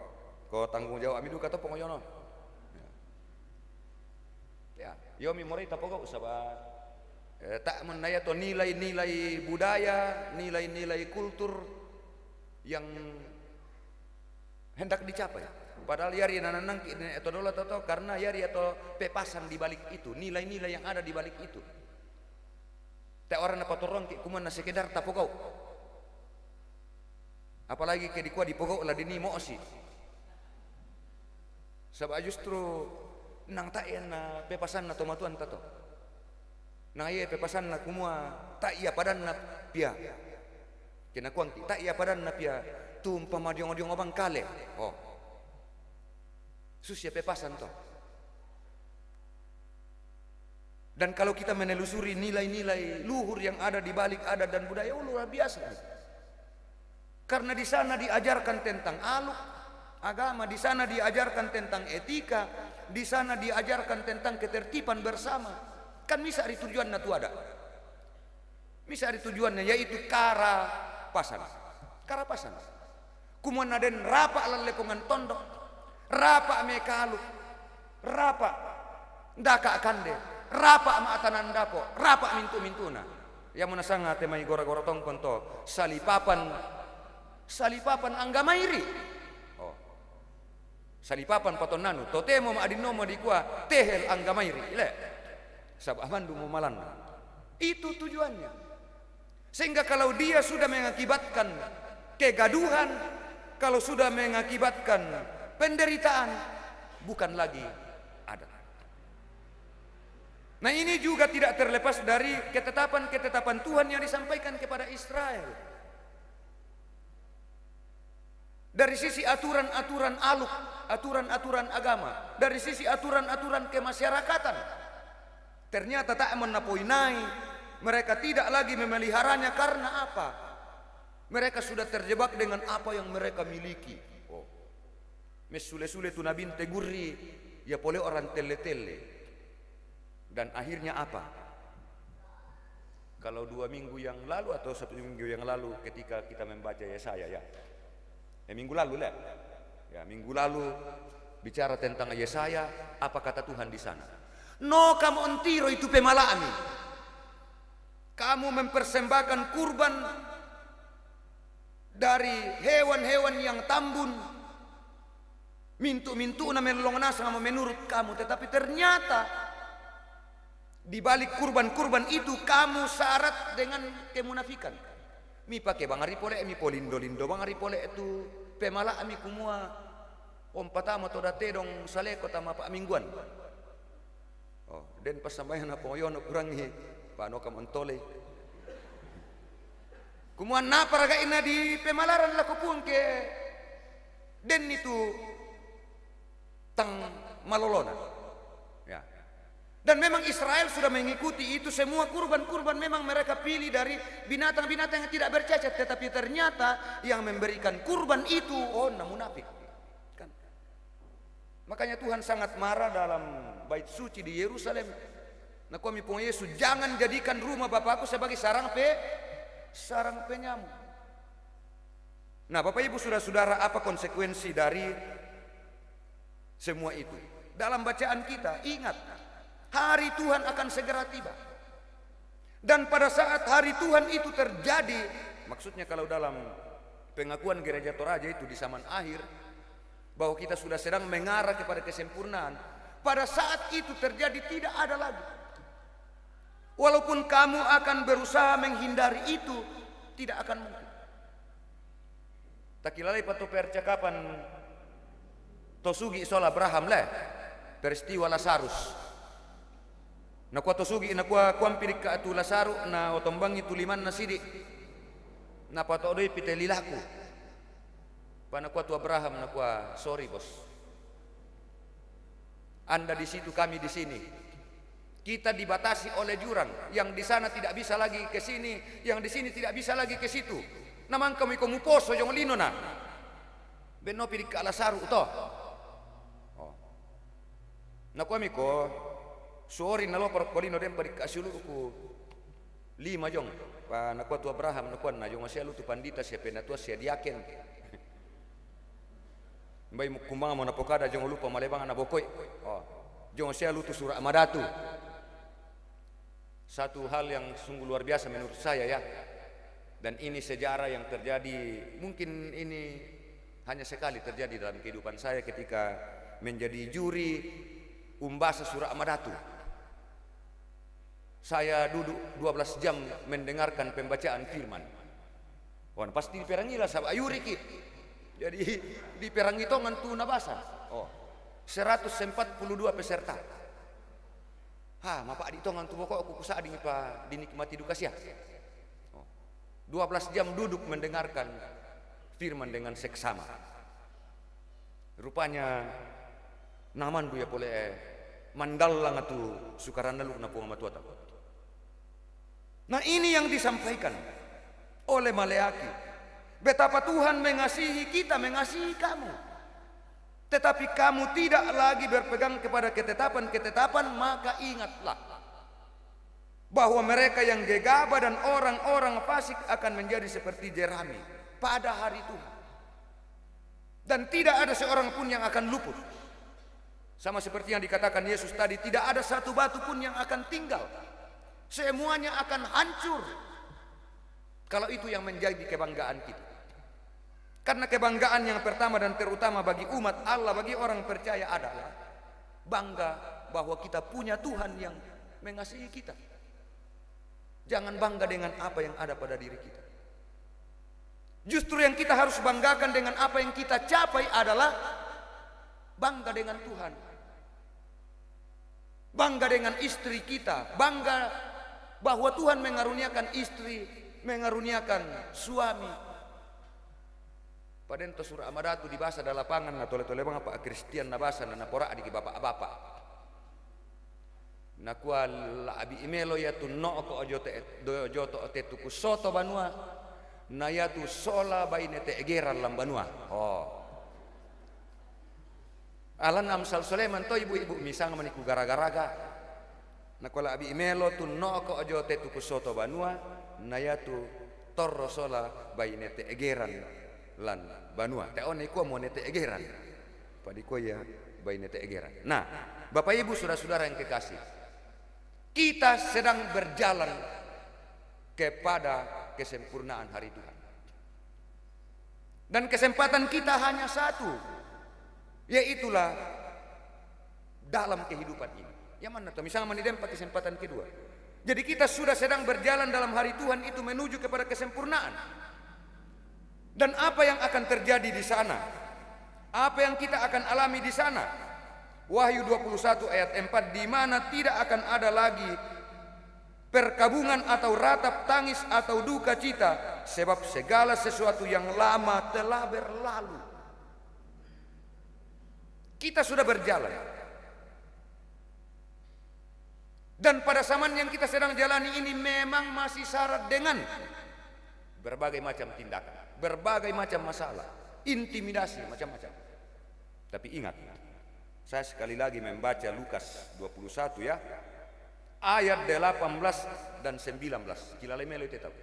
Ko tanggung jawab ami duka to pongoyono. Ya. Yomi moray ta pogo sabab tak menaya to nilai-nilai budaya, nilai-nilai kultur yang hendak dicapai. Padahal yari nanang atau dola atau karena yari atau pepasan di balik itu, nilai-nilai yang ada di balik itu. Tak orang apa torong kuman na sekedar tapokau. Apalagi ke di kuah dipokau lah dini mosi. Sebab justru nang tak na pepasan na tomatuan tato. Nang iya pepasan na kumua tak iya padan na pia. Kena kuangki tak iya padan na pia. Tumpama diong-diong obang kale. Oh. Susya pepasan toh. Dan kalau kita menelusuri nilai-nilai luhur yang ada di balik adat dan budaya, luar biasa. Karena di sana diajarkan tentang aluk agama, di sana diajarkan tentang etika, di sana diajarkan tentang ketertiban bersama. Kan misari tujuan natu ada. Misari tujuannya yaitu karapasan. Karapasan. Kumuan naden rapa lelepongan tondok, rapa mekalu, rapa daka kande, rapa maatanan dapo, rapa mintu-mintuna. Yang menasanga temai gora-gora tongkon to salipapan anggamairi. Oh. Salipapan patonanu, totemo maadinomo di kuah tehel anggamairi. Le. Sabah mandu momalan. Itu tujuannya. Sehingga kalau dia sudah mengakibatkan kegaduhan, kalau sudah mengakibatkan penderitaan, bukan lagi adat. Nah ini juga tidak terlepas dari ketetapan-ketetapan Tuhan yang disampaikan kepada Israel. Dari sisi aturan-aturan aluk, aturan-aturan agama, dari sisi aturan-aturan kemasyarakatan, ternyata tak menapoinai, mereka tidak lagi memeliharanya karena apa? Mereka sudah terjebak dengan apa yang mereka miliki. Oh. Mesule-sule tunabin teguri, ya boleh orang tele-tele. Dan akhirnya apa? Kalau 2 minggu yang lalu atau 1 minggu yang lalu ketika kita membaca Yesaya ya. Minggu lalu lah. Ya, minggu lalu bicara tentang Yesaya, apa kata Tuhan di sana? No kamu entiro itu pemalaami. Kamu mempersembahkan kurban dari hewan-hewan yang tambun, mintu-mintu na melongna sama menurut kamu, tetapi ternyata di balik kurban-kurban itu kamu syarat dengan kemunafikan. Mi pakai bangari pole, mi polindo-lindo bangari pole itu pemala mi kumua om patama to date dong saleko tama pak mingguan. Oh, den pas sambayan apa yono kurangi pano kamontole. Kumuan na paraga ina di pemalaran la kupun ke den itu tang malolona. Ya. Dan memang Israel sudah mengikuti itu, semua kurban-kurban memang mereka pilih dari binatang-binatang yang tidak bercacat, tetapi ternyata yang memberikan kurban itu munafik. Kan? Makanya Tuhan sangat marah dalam bait suci di Yerusalem. Nah, kami pun Yesus jangan jadikan rumah Bapakku sebagai sarang penyamuk. Nah, Bapak Ibu saudara-saudara, apa konsekuensi dari semua itu? Dalam bacaan kita, ingat, hari Tuhan akan segera tiba. Dan pada saat hari Tuhan itu terjadi, maksudnya kalau dalam pengakuan Gereja Toraja itu di zaman akhir, bahwa kita sudah sedang mengarah kepada kesempurnaan, pada saat itu terjadi tidak ada lagi Walaupun kamu akan berusaha menghindari itu, tidak akan mungkin. Takilalai patu percakapan tosugi soal Abraham le peristiwa Lazarus. Na kuat tosugi na kuam pirik ka atu Lazarus na otombang itu liman na sidi. Na pato doi pitelilaku. Pana kuat tu Abraham na kuat sorry bos. Anda di situ, kami di sini. Kita dibatasi oleh jurang, yang di sana tidak bisa lagi ke sini, yang di sini tidak bisa lagi ke situ. Namang kami komu poso jong lino na. Beno pirik ka Lazarus to. Oh. Na kami ko sorry na lo kolino dem pirik ka sulu ku 5 jong. Pa na kuat tu Abraham na kuat na jong asia lu tu pandita sia penatua sia diaken. Mbai kumanga mo na pokada jong lupa malebang na bokoi. Oh. Jong asia lu tu surah Amadatu. Satu hal yang sungguh luar biasa menurut saya ya. Dan ini sejarah yang terjadi, mungkin ini hanya sekali terjadi dalam kehidupan saya ketika menjadi juri umbasa surah Amadatu. Saya duduk 12 jam mendengarkan pembacaan firman. Wan pasti diperangi lah sabab ayuri ki. Jadi diperangi tongan tu nabasa. Oh. 142 peserta. Ha, mapa di tongan tu pokok aku kusa dinikmati dukasya. 12 jam duduk mendengarkan firman dengan seksama. Rupanya naman du ya boleh mandal lang atu sukarana lu na puang matuata. Nah ini yang disampaikan oleh Maleaki. Betapa Tuhan mengasihi kita, mengasihi kamu. Tetapi kamu tidak lagi berpegang kepada ketetapan-ketetapan, maka ingatlah bahwa mereka yang gegabah dan orang-orang fasik akan menjadi seperti jerami pada hari Tuhan. Dan tidak ada seorang pun yang akan luput. Sama seperti yang dikatakan Yesus tadi, tidak ada satu batu pun yang akan tinggal. Semuanya akan hancur. Kalau itu yang menjadi kebanggaan kita. Karena kebanggaan yang pertama dan terutama bagi umat Allah, bagi orang percaya adalah bangga bahwa kita punya Tuhan yang mengasihi kita. Jangan bangga dengan apa yang ada pada diri kita. Justru yang kita harus banggakan dengan apa yang kita capai adalah bangga dengan Tuhan. Bangga dengan istri kita, bangga bahwa Tuhan mengaruniakan istri, mengaruniakan suami. Paden to surah Amadatu dibahasa dalam lapangan na tole-tole bang apa Kristian na bahasa na pora di bapak-bapak. Na kual abi imelo ya tu no ko ojoto te tu kusoto banua na ya tu sola baine te egeran lam banua. Oh. Alan Amsal Sulaiman to ibu-ibu misang maniku gara-garaga. Na kual abi imelo tu no ko ojote tu kusoto banua na ya tu torro sola baine te egeran lan banua te one ko mo nete egeran padi ko ya bayi nete egeran. Nah Bapak Ibu saudara-saudara yang kekasih, kita sedang berjalan kepada kesempurnaan hari Tuhan, dan kesempatan kita hanya satu, yaitulah dalam kehidupan ini. Yang mana tuh misalnya menidempa kesempatan kedua. Jadi kita sudah sedang berjalan dalam hari Tuhan itu menuju kepada kesempurnaan. Dan apa yang akan terjadi di sana? Apa yang kita akan alami di sana? Wahyu 21 ayat 4, di mana tidak akan ada lagi perkabungan atau ratap tangis atau duka cita, sebab segala sesuatu yang lama telah berlalu. Kita sudah berjalan. Dan pada zaman yang kita sedang jalani ini memang masih syarat dengan berbagai macam tindakan, berbagai macam masalah, intimidasi, macam-macam. Tapi ingat, saya sekali lagi membaca Lukas 21 ya, ayat 18 dan 19. Kilalai melo tetap.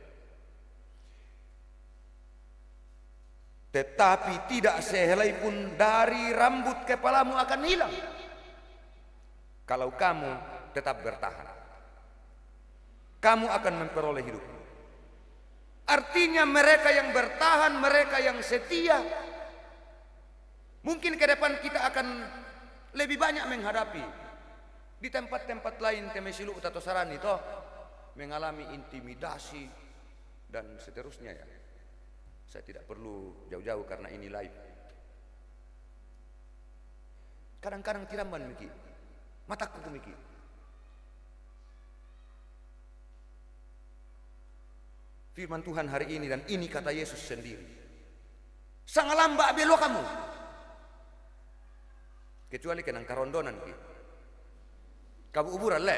Tetapi tidak sehelai pun dari rambut kepalamu akan hilang kalau kamu tetap bertahan. Kamu akan memperoleh hidup. Artinya mereka yang bertahan, mereka yang setia, mungkin ke depan kita akan lebih banyak menghadapi di tempat-tempat lain temesilu atau sarani toh mengalami intimidasi dan seterusnya ya. Saya tidak perlu jauh-jauh karena ini live. Kadang-kadang tiramban miki, mataku miki. Firman Tuhan hari ini, dan ini kata Yesus sendiri. Sangalamba belo kamu. Kecuali kenang karondonan ki. Kabuuburan le.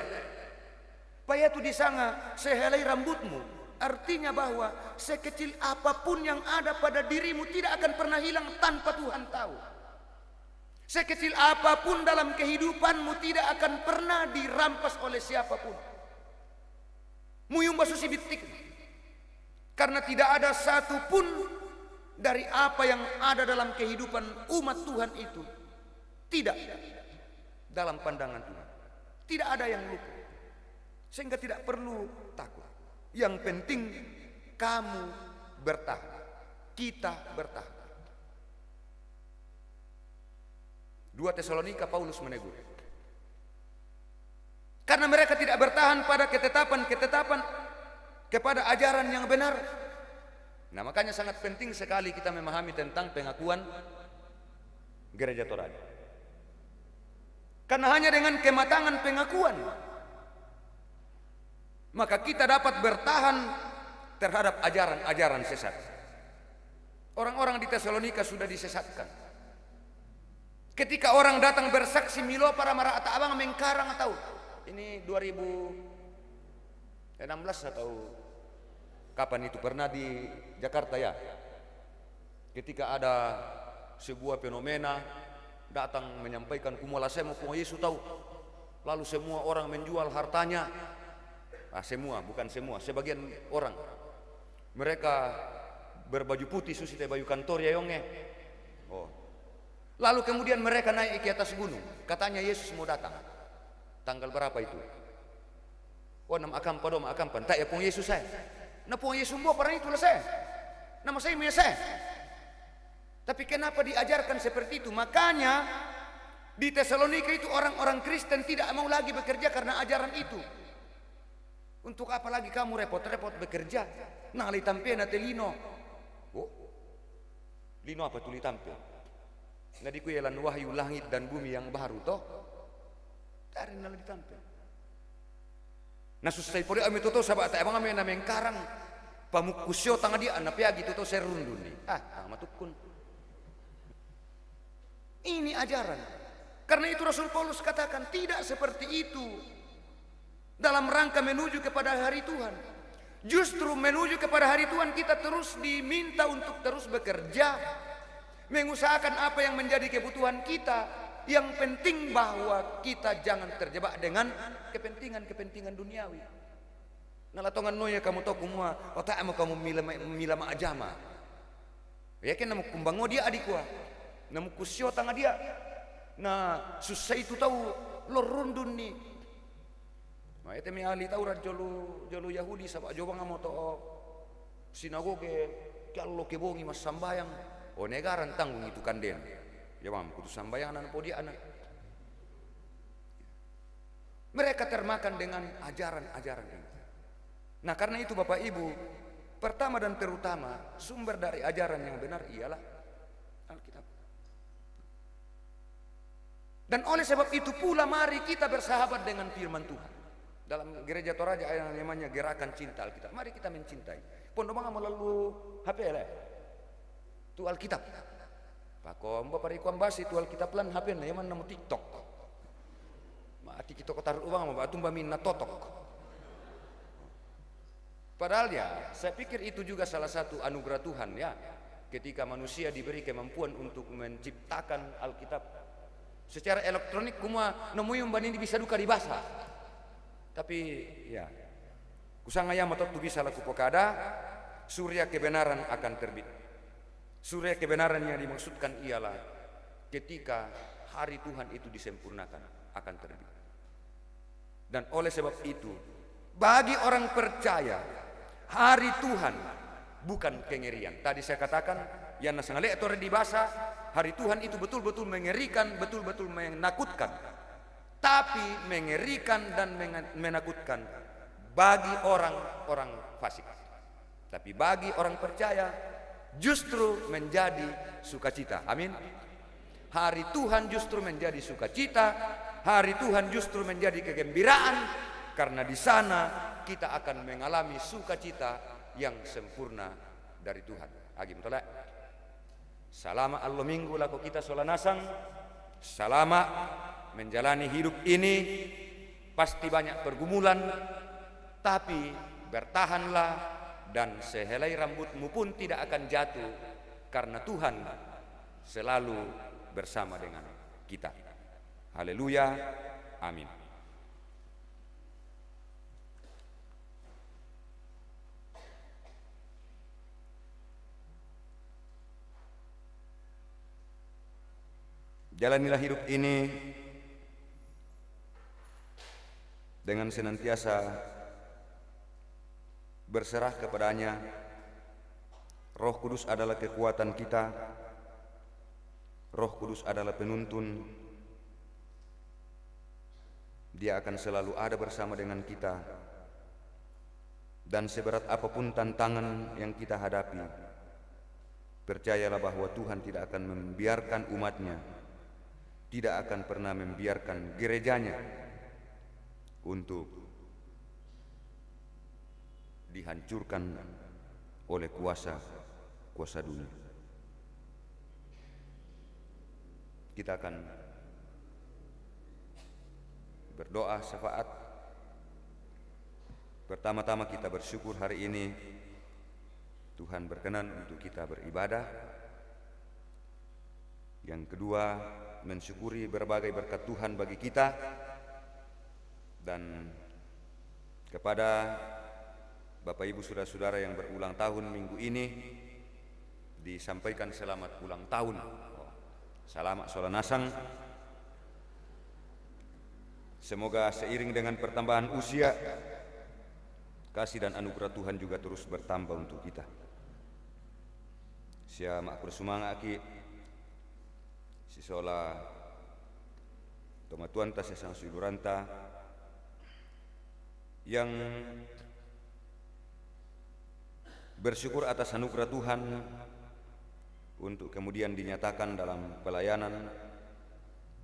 Paya tu disanga sehelai rambutmu. Artinya bahwa sekecil apapun yang ada pada dirimu tidak akan pernah hilang tanpa Tuhan tahu. Sekecil apapun dalam kehidupanmu tidak akan pernah dirampas oleh siapapun. Muyung basusi bitik. Karena tidak ada satupun dari apa yang ada dalam kehidupan umat Tuhan itu tidak dalam pandangan Tuhan. Tidak ada yang luput. Sehingga tidak perlu takut. Yang penting kamu bertahan. Kita bertahan. 2 Tesalonika Paulus menegur. Karena mereka tidak bertahan pada ketetapan-ketetapan kepada ajaran yang benar. Nah, makanya sangat penting sekali kita memahami tentang pengakuan Gereja Toraja. Karena hanya dengan kematangan pengakuan maka kita dapat bertahan terhadap ajaran-ajaran sesat. Orang-orang di Tesalonika sudah disesatkan. Ketika orang datang bersaksi milo para mara ata abang mengkarang atau ini 2016 atau kapan itu pernah di Jakarta ya. Ketika ada sebuah fenomena datang menyampaikan kumula saya mau Yesus tahu. Lalu semua orang menjual hartanya. Semua, bukan semua, sebagian orang. Mereka berbaju putih susi teh baju kantor ya yonge. Oh. Lalu kemudian mereka naik ke atas gunung. Katanya Yesus mau datang. Tanggal berapa itu? Oh, 6 akampan. Tak ya pung Yesus saya. Nah pung Yesus mau pernah itu lah saya. Nama saya Mia saya. Tapi kenapa diajarkan seperti itu? Makanya di Tesalonika itu orang-orang Kristen tidak mau lagi bekerja karena ajaran itu. Untuk apa lagi kamu repot-repot bekerja? Nah, li tampe na telino. Oh. Lino apa tuli tampe? Nah di kuyelan wahyu langit dan bumi yang baru toh. Dari na li tampe. Nah susai pori ami toto sabat emang ami na mengkarang pamukusyo tanga dia na piagi toto serundun ni. Matukun. Ini ajaran. Karena itu Rasul Paulus katakan tidak seperti itu. Dalam rangka menuju kepada hari Tuhan. Justru menuju kepada hari Tuhan kita terus diminta untuk terus bekerja. Mengusahakan apa yang menjadi kebutuhan kita. Yang penting bahwa kita jangan terjebak dengan kepentingan-kepentingan duniawi. Nalatongan noya kamu tahu kumua. Otak kamu milama ajama. Yakin namu kumbango dia adikwa. Namu kusyo tanga dia. Nah susah itu tahu lorundun nih. Nah, itu ahli Taurat jolu Yahudi sabak joba ngamo to sinagoge kalau kebongi mas sambayang oh negaran tanggung itu kan den ya mam kudu sambayang anak podi anak mereka termakan dengan ajaran-ajaran ini. Nah karena itu Bapak Ibu, pertama dan terutama sumber dari ajaran yang benar ialah Alkitab. Dan oleh sebab itu pula mari kita bersahabat dengan firman Tuhan. Dalam Gereja Toraja yang namanya gerakan cinta Alkitab. Mari kita mencintai. Pondok mau lalu HP lah. Tu Alkitab. Pakom bapak ikuan basi tu Alkitab lan HP na yaman namu TikTok. Mati kita kotar uang mau batu minna totok. Padahal ya, saya pikir itu juga salah satu anugerah Tuhan ya. Ketika manusia diberi kemampuan untuk menciptakan Alkitab secara elektronik, kuma nemuyum banding bisa duka dibasa. Tapi ya, kusangaya matot tu bisa laku pokada, surya kebenaran akan terbit. Surya kebenaran yang dimaksudkan ialah ketika hari Tuhan itu disempurnakan akan terbit. Dan oleh sebab itu, bagi orang percaya, hari Tuhan bukan kengerian. Tadi saya katakan, yang nasangale atau di bahasa, hari Tuhan itu betul-betul mengerikan, betul-betul menakutkan. Tapi mengerikan dan menakutkan bagi orang-orang fasik. Tapi bagi orang percaya justru menjadi sukacita. Amin. Hari Tuhan justru menjadi sukacita, hari Tuhan justru menjadi kegembiraan, karena di sana kita akan mengalami sukacita yang sempurna dari Tuhan. Agim tolak. Selama Allah minggu laku kita solanasang, selama menjalani hidup ini pasti banyak pergumulan, tapi bertahanlah dan sehelai rambutmu pun tidak akan jatuh, karena Tuhan selalu bersama dengan kita. Haleluya, amin. Jalanilah hidup ini dengan senantiasa berserah kepadanya. Roh Kudus adalah kekuatan kita. Roh Kudus adalah penuntun. Dia akan selalu ada bersama dengan kita. Dan seberat apapun tantangan yang kita hadapi, percayalah bahwa Tuhan tidak akan membiarkan umatnya, tidak akan pernah membiarkan gerejanya untuk dihancurkan oleh kuasa dunia. Kita akan berdoa syafaat. Pertama-tama kita bersyukur hari ini Tuhan berkenan untuk kita beribadah. Yang kedua, mensyukuri berbagai berkat Tuhan bagi kita. Dan kepada Bapak Ibu Saudara-saudara yang berulang tahun minggu ini, disampaikan selamat ulang tahun. Selamat solanasang. Semoga seiring dengan pertambahan usia, kasih dan anugerah Tuhan juga terus bertambah untuk kita. Sia mak bersumangaki sisola tomatuanta sesang suduranta yang bersyukur atas anugerah Tuhan untuk kemudian dinyatakan dalam pelayanan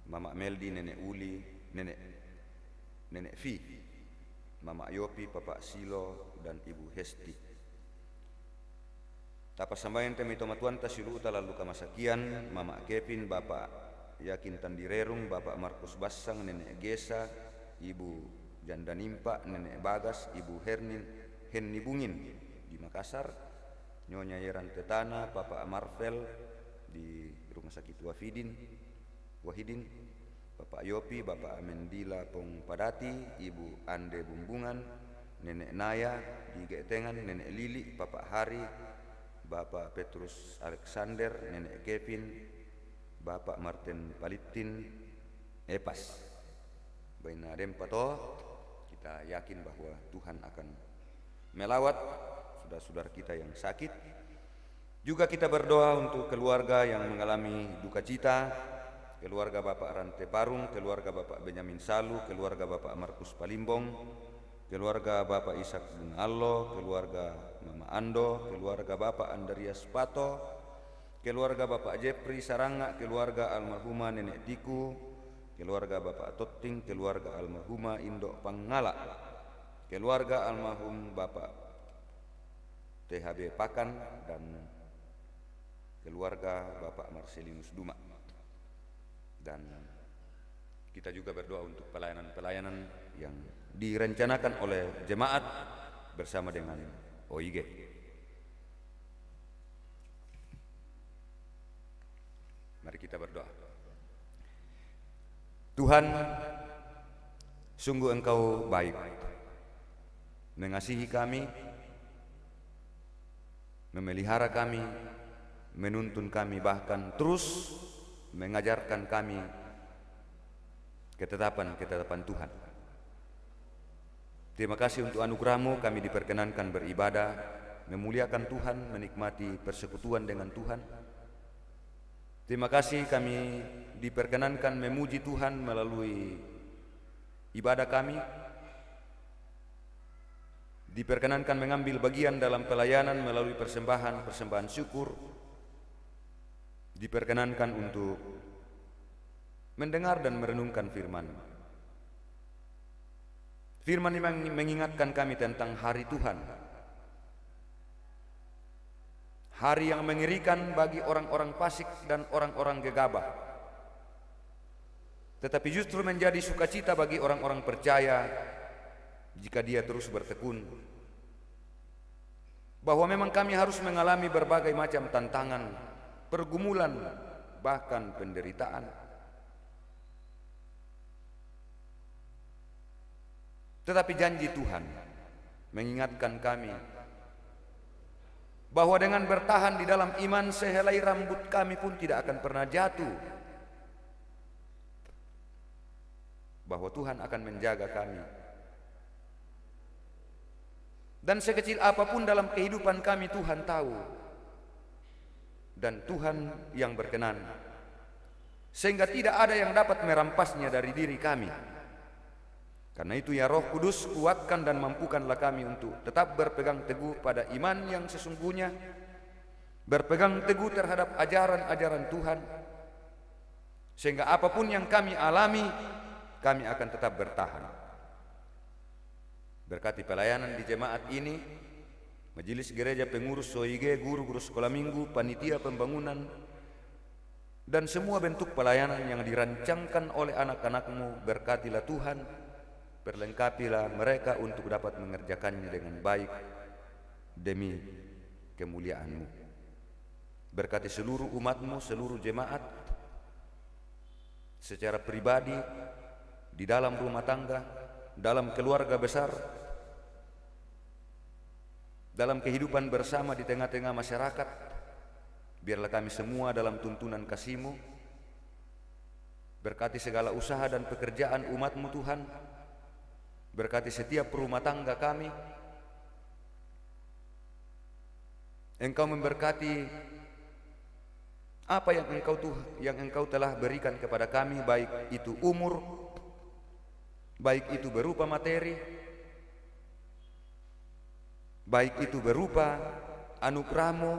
Mama Meldi, Nenek Uli, Nenek Vi, Mama Yopi, Papa Silo, dan Ibu Hesti. Tapa sambayan temi tomatuanta siluta lalu kamasakian, Mama Kevin, Bapak Yakin Tandirerung, Bapak Markus Bassang, Nenek Gesa, Ibu Jandanimpa, Nenek Bagas, Ibu Henni Bungin di Makassar, Nyonya Yeran Tetana, Bapak Marvel di Rumah Sakit Wahidin, Bapak Yopi, Bapak Amendila Pong Padati, Ibu Ande Bumbungan, Nenek Naya di Getengan, Nenek Lili, Bapak Hari, Bapak Petrus Alexander, Nenek Kevin, Bapak Martin Palitin, Epas. Baina Dempato, kita yakin bahwa Tuhan akan melawat saudara-saudara kita yang sakit. Juga kita berdoa untuk keluarga yang mengalami duka cita, keluarga Bapak Rante Parung, keluarga Bapak Benyamin Salu, keluarga Bapak Markus Palimbong, keluarga Bapak Ishak Bungallo, keluarga Mama Ando, keluarga Bapak Andreas Pato, keluarga Bapak Jepri Saranga, keluarga almarhumah Nenek Tiku, keluarga Bapak Totting, keluarga almarhumah Indo Panggala, keluarga almarhum Bapak THB Pakan, dan keluarga Bapak Marcelinus Duma. Dan kita juga berdoa untuk pelayanan-pelayanan yang direncanakan oleh jemaat bersama dengan OIG. Mari kita berdoa. Tuhan, sungguh Engkau baik, mengasihi kami, memelihara kami, menuntun kami, bahkan terus mengajarkan kami ketetapan Tuhan. Terima kasih untuk anugerah-Mu, kami diperkenankan beribadah, memuliakan Tuhan, menikmati persekutuan dengan Tuhan. Terima kasih kami diperkenankan memuji Tuhan melalui ibadah kami. diperkenankan mengambil bagian dalam pelayanan melalui persembahan syukur, diperkenankan untuk mendengar dan merenungkan firman. Firman ini mengingatkan kami tentang hari Tuhan, hari yang mengerikan bagi orang-orang fasik dan orang-orang gegabah, tetapi justru menjadi sukacita bagi orang-orang percaya jika dia terus bertekun. Bahwa memang kami harus mengalami berbagai macam tantangan, pergumulan, bahkan penderitaan. Tetapi janji Tuhan mengingatkan kami bahwa dengan bertahan di dalam iman, sehelai rambut kami pun tidak akan pernah jatuh. Bahwa Tuhan akan menjaga kami. Dan sekecil apapun dalam kehidupan kami, Tuhan tahu. Dan Tuhan yang berkenan. Sehingga tidak ada yang dapat merampasnya dari diri kami. Karena itu ya Roh Kudus, kuatkan dan mampukanlah kami untuk tetap berpegang teguh pada iman yang sesungguhnya, berpegang teguh terhadap ajaran-ajaran Tuhan, sehingga apapun yang kami alami, kami akan tetap bertahan. Berkati pelayanan di jemaat ini, majelis gereja, pengurus SOIG, guru-guru sekolah minggu, panitia pembangunan, dan semua bentuk pelayanan yang dirancangkan oleh anak-anak-Mu. Berkatilah Tuhan, perlengkapilah mereka untuk dapat mengerjakannya dengan baik demi kemuliaan-Mu. Berkati seluruh umat-Mu, seluruh jemaat, secara pribadi, di dalam rumah tangga, dalam keluarga besar, dalam kehidupan bersama di tengah-tengah masyarakat. Biarlah kami semua dalam tuntunan kasih-Mu. Berkati segala usaha dan pekerjaan umat-Mu Tuhan. Berkati setiap rumah tangga kami. Engkau memberkati apa yang Engkau telah berikan kepada kami, baik itu umur, baik itu berupa materi, baik itu berupa anugerah-Mu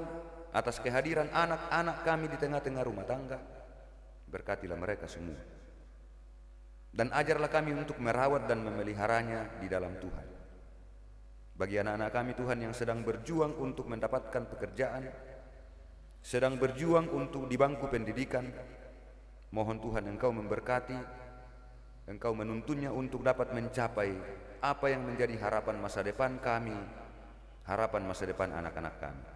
atas kehadiran anak-anak kami di tengah-tengah rumah tangga. Berkatilah mereka semua. Dan ajarlah kami untuk merawat dan memeliharanya di dalam Tuhan. Bagi anak-anak kami Tuhan yang sedang berjuang untuk mendapatkan pekerjaan, sedang berjuang untuk di bangku pendidikan, mohon Tuhan Engkau memberkati, Engkau menuntunnya untuk dapat mencapai apa yang menjadi harapan masa depan kami, harapan masa depan anak-anak kami.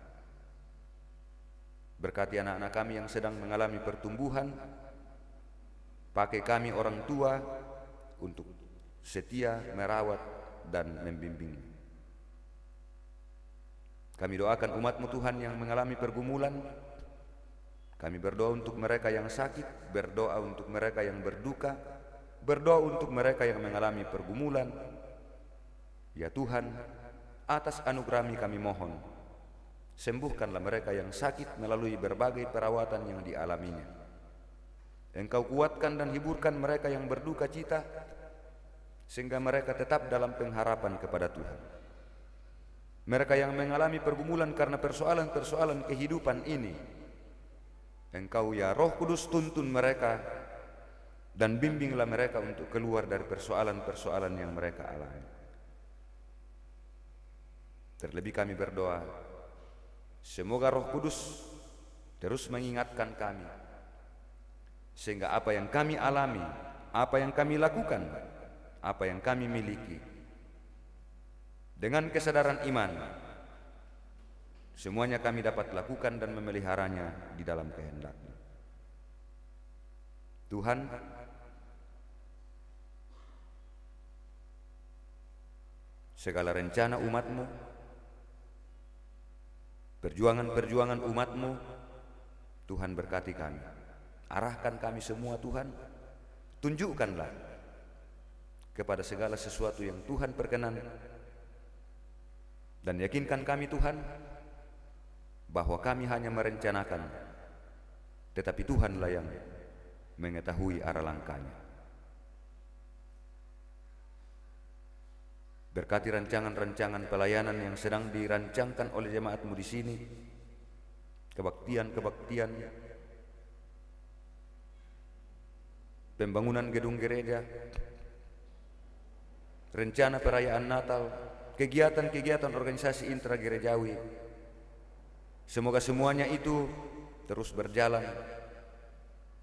Berkati anak-anak kami yang sedang mengalami pertumbuhan. Pakai kami orang tua untuk setia merawat dan membimbing. Kami doakan umat-Mu Tuhan yang mengalami pergumulan. Kami berdoa untuk mereka yang sakit, berdoa untuk mereka yang berduka, berdoa untuk mereka yang mengalami pergumulan. Ya Tuhan, atas anugerah-Mu kami mohon, sembuhkanlah mereka yang sakit melalui berbagai perawatan yang dialaminya. Engkau kuatkan dan hiburkan mereka yang berduka cita, sehingga mereka tetap dalam pengharapan kepada Tuhan. Mereka yang mengalami pergumulan karena persoalan-persoalan kehidupan ini, Engkau ya Roh Kudus tuntun mereka dan bimbinglah mereka untuk keluar dari persoalan-persoalan yang mereka alami. Terlebih kami berdoa, semoga Roh Kudus terus mengingatkan kami, sehingga apa yang kami alami, apa yang kami lakukan, apa yang kami miliki, dengan kesadaran iman, semuanya kami dapat lakukan dan memeliharanya di dalam kehendak-Mu. Tuhan, segala rencana umat-Mu, perjuangan-perjuangan umat-Mu, Tuhan berkati kami. Arahkan kami semua Tuhan, tunjukkanlah kepada segala sesuatu yang Tuhan perkenan, dan yakinkan kami Tuhan bahwa kami hanya merencanakan, tetapi Tuhanlah yang mengetahui arah langkahnya. Berkati rancangan-rancangan pelayanan yang sedang dirancangkan oleh jemaatmu di sini, kebaktian-kebaktian, pembangunan gedung gereja, rencana perayaan Natal, kegiatan-kegiatan organisasi intragerejawi. Semoga semuanya itu terus berjalan.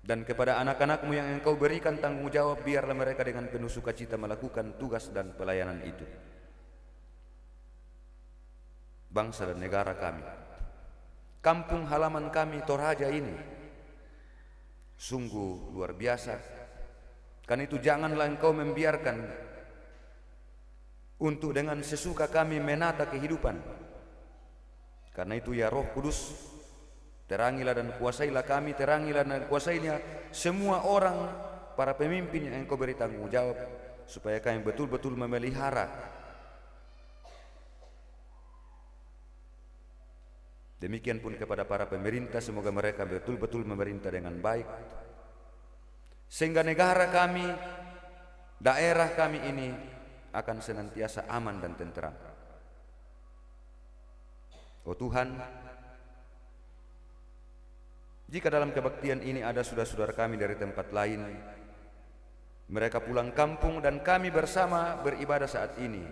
Dan kepada anak-anakmu yang engkau berikan tanggung jawab, biarlah mereka dengan penuh sukacita melakukan tugas dan pelayanan itu. Bangsa dan negara kami, kampung halaman kami Toraja ini sungguh luar biasa. Karena itu janganlah engkau membiarkan untuk dengan sesuka kami menata kehidupan. Karena itu ya Roh Kudus, terangilah dan kuasailah kami, terangilah dan kuasainya semua orang, para pemimpin yang engkau beri tanggung jawab, supaya kami betul-betul memelihara. Demikian pun kepada para pemerintah, semoga mereka betul-betul memerintah dengan baik, sehingga negara kami, daerah kami ini akan senantiasa aman dan tentram. Oh Tuhan, jika dalam kebaktian ini ada saudara-saudara kami dari tempat lain, mereka pulang kampung dan kami bersama beribadah saat ini,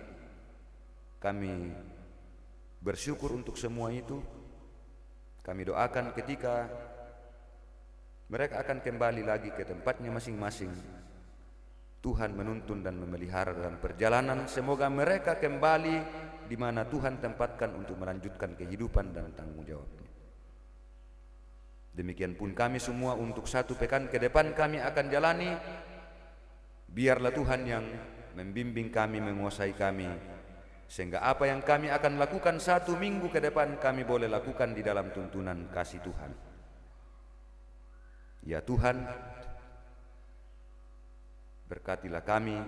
kami bersyukur untuk semua itu. Kami doakan ketika mereka akan kembali lagi ke tempatnya masing-masing, Tuhan menuntun dan memelihara dalam perjalanan. Semoga mereka kembali di mana Tuhan tempatkan untuk melanjutkan kehidupan dan tanggung jawabnya. Demikian pun kami semua untuk 1 pekan ke depan kami akan jalani. Biarlah Tuhan yang membimbing kami, menguasai kami, sehingga apa yang kami akan lakukan 1 minggu ke depan kami boleh lakukan di dalam tuntunan kasih Tuhan. Ya Tuhan, berkatilah kami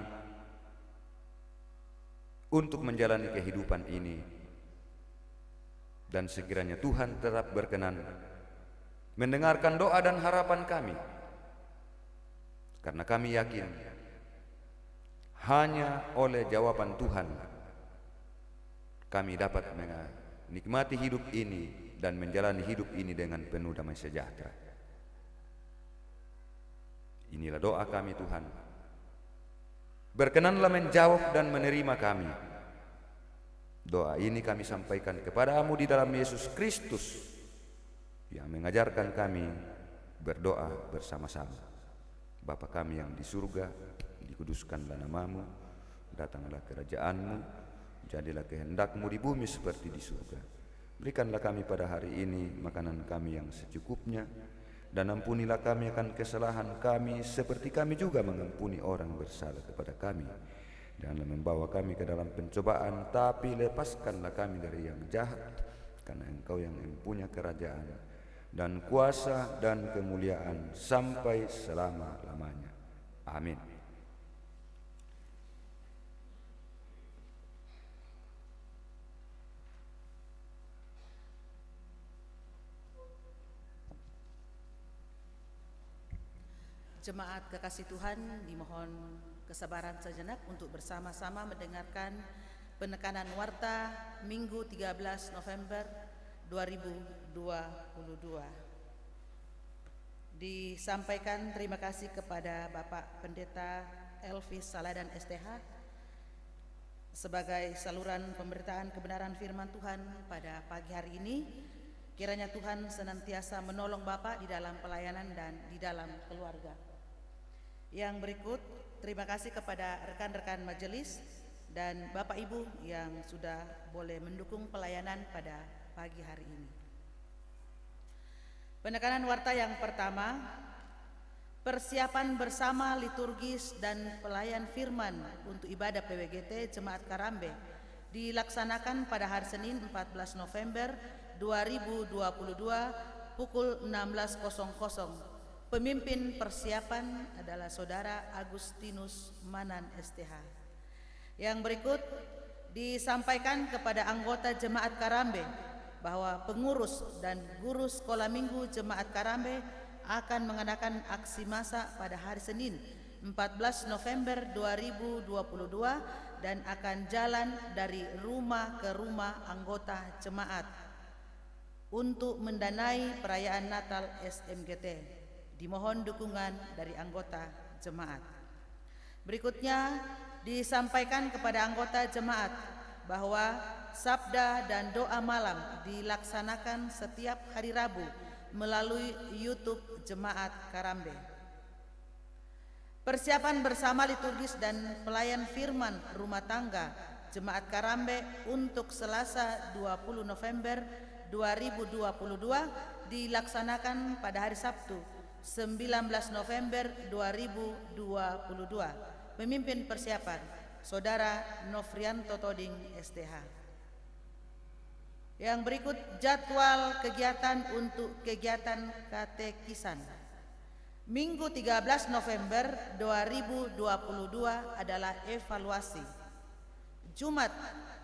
untuk menjalani kehidupan ini, dan sekiranya Tuhan tetap berkenan mendengarkan doa dan harapan kami, karena kami yakin hanya oleh jawaban Tuhan kami dapat menikmati hidup ini dan menjalani hidup ini dengan penuh damai sejahtera. Inilah doa kami Tuhan. Berkenanlah menjawab dan menerima kami. Doa ini kami sampaikan kepadamu di dalam Yesus Kristus yang mengajarkan kami berdoa bersama-sama. Bapa kami yang di surga, dikuduskanlah namamu, datanglah kerajaanmu, jadilah kehendakmu di bumi seperti di surga. Berikanlah kami pada hari ini makanan kami yang secukupnya, dan ampunilah kami akan kesalahan kami seperti kami juga mengampuni orang bersalah kepada kami. Janganlah membawa kami ke dalam pencobaan, tapi lepaskanlah kami dari yang jahat, karena Engkau yang mempunyai kerajaan dan kuasa dan kemuliaan sampai selama-lamanya. Amin. Jemaat kekasih Tuhan, dimohon kesabaran sejenak untuk bersama-sama mendengarkan penekanan warta Minggu 13 November 2022. Disampaikan terima kasih kepada Bapak Pendeta Elvis Saladan STH sebagai saluran pemberitaan kebenaran firman Tuhan pada pagi hari ini. Kiranya Tuhan senantiasa menolong Bapak di dalam pelayanan dan di dalam keluarga. Yang berikut, terima kasih kepada rekan-rekan majelis dan Bapak Ibu yang sudah boleh mendukung pelayanan pada pagi hari ini. Penekanan warta yang pertama, persiapan bersama liturgis dan pelayan firman untuk ibadah PWGT Jemaat Karambe dilaksanakan pada hari Senin 14 November 2022 pukul 16.00. Pemimpin persiapan adalah Saudara Agustinus Manan STH. Yang berikut disampaikan kepada anggota Jemaat Karambe bahwa pengurus dan guru sekolah minggu Jemaat Karambe akan mengadakan aksi massa pada hari Senin 14 November 2022 dan akan jalan dari rumah ke rumah anggota jemaat untuk mendanai perayaan Natal SMGT. Dimohon dukungan dari anggota jemaat. Berikutnya disampaikan kepada anggota jemaat bahwa sabda dan doa malam dilaksanakan setiap hari Rabu melalui YouTube Jemaat Karambe. Persiapan bersama liturgis dan pelayan firman rumah tangga Jemaat Karambe untuk Selasa 20 November 2022 dilaksanakan pada hari Sabtu 19 November 2022. Memimpin persiapan Saudara Nofrianto Toding STH. Yang berikut jadwal kegiatan untuk kegiatan katekisan. Minggu 13 November 2022 adalah evaluasi. Jumat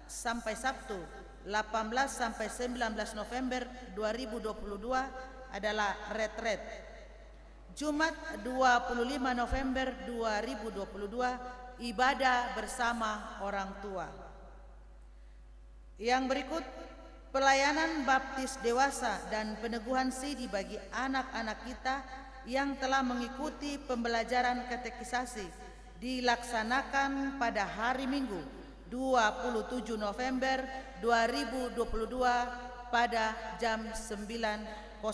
sampai Sabtu 18 sampai 19 November 2022 adalah retret. Jumat 25 November 2022 ibadah bersama orang tua. Yang berikut pelayanan baptis dewasa dan peneguhan sidi bagi anak-anak kita yang telah mengikuti pembelajaran katekisasi dilaksanakan pada hari Minggu 27 November 2022 pada jam 9.00.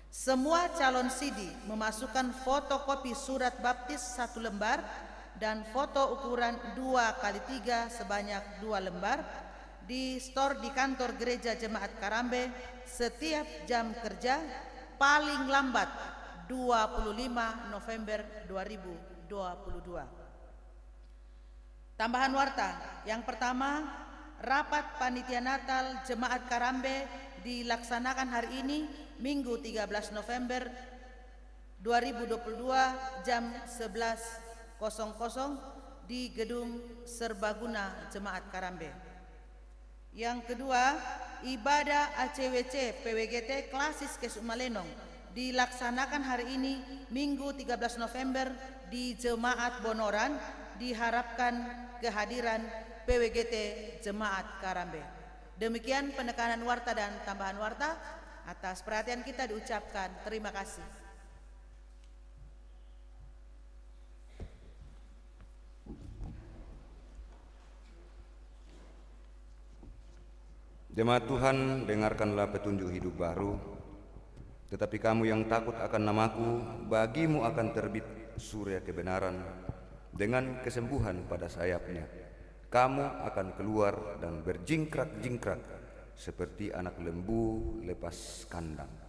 Semua calon sidi memasukkan fotokopi surat baptis 1 lembar dan foto ukuran 2x3 sebanyak 2 lembar di store di kantor gereja Jemaat Karambe setiap jam kerja paling lambat 25 November 2022. Tambahan warta. Yang pertama, rapat panitia Natal Jemaat Karambe dilaksanakan hari ini Minggu 13 November 2022 jam 11.00 di Gedung Serbaguna Jemaat Karambe. Yang kedua, ibadah ACWC PWGT Klasis Kesumalenong dilaksanakan hari ini Minggu 13 November di Jemaat Bonoran. Diharapkan kehadiran PWGT Jemaat Karambe. Demikian penekanan warta dan tambahan warta. Atas perhatian kita diucapkan terima kasih. Jemaat Tuhan, dengarkanlah petunjuk hidup baru. Tetapi kamu yang takut akan namaku, bagimu akan terbit surya kebenaran dengan kesembuhan pada sayapnya. Kamu akan keluar dan berjingkrak-jingkrak seperti anak lembu lepas kandang.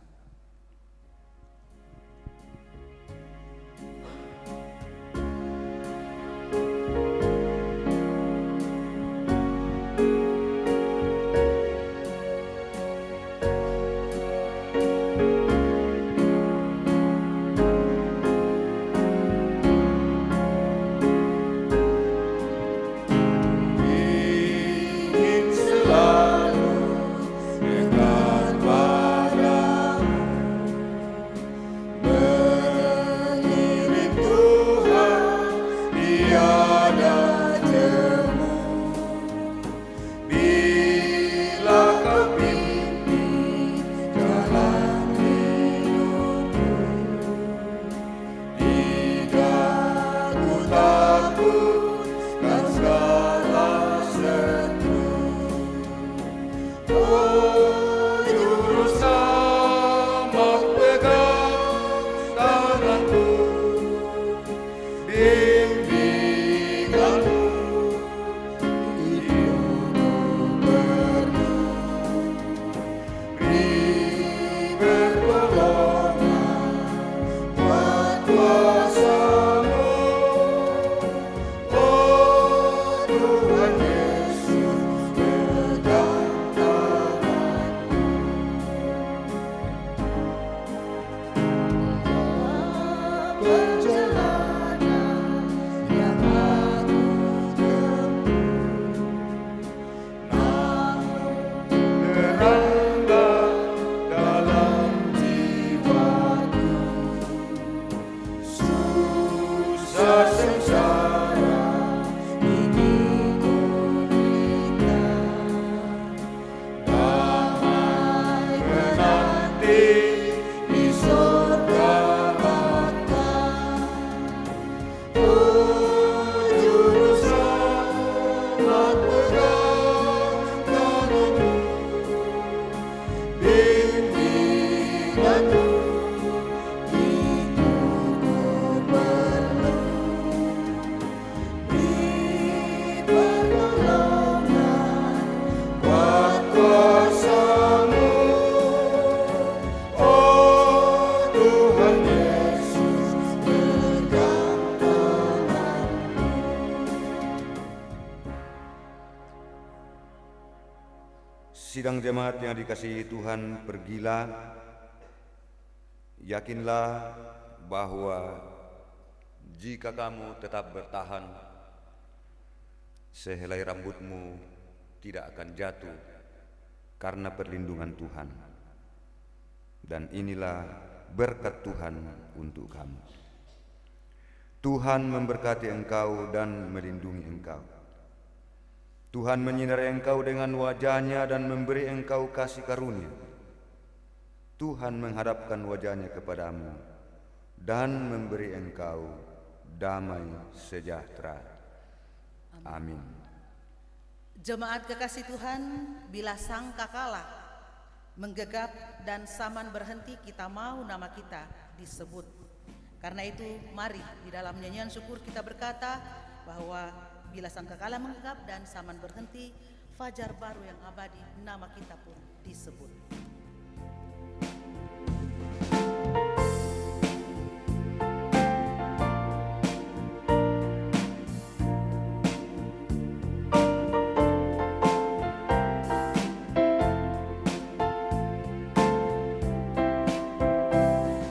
Ingin selalu dekat pada Sidang jemaat yang dikasihi Tuhan, pergilah, yakinlah bahwa jika kamu tetap bertahan, sehelai rambutmu tidak akan jatuh karena perlindungan Tuhan. Dan inilah berkat Tuhan untuk kamu. Tuhan memberkati engkau dan melindungi engkau. Tuhan menyinari engkau dengan wajah-Nya dan memberi engkau kasih karunia. Tuhan menghadapkan wajah-Nya kepadamu dan memberi engkau damai sejahtera. Amin. Jemaat kekasih Tuhan, bila sangkakala menggegap dan saman berhenti, kita mau nama kita disebut. Karena itu mari di dalam nyanyian syukur kita berkata bahwa bila sangkakala menggegap dan saman berhenti, fajar baru yang abadi, nama kita pun disebut.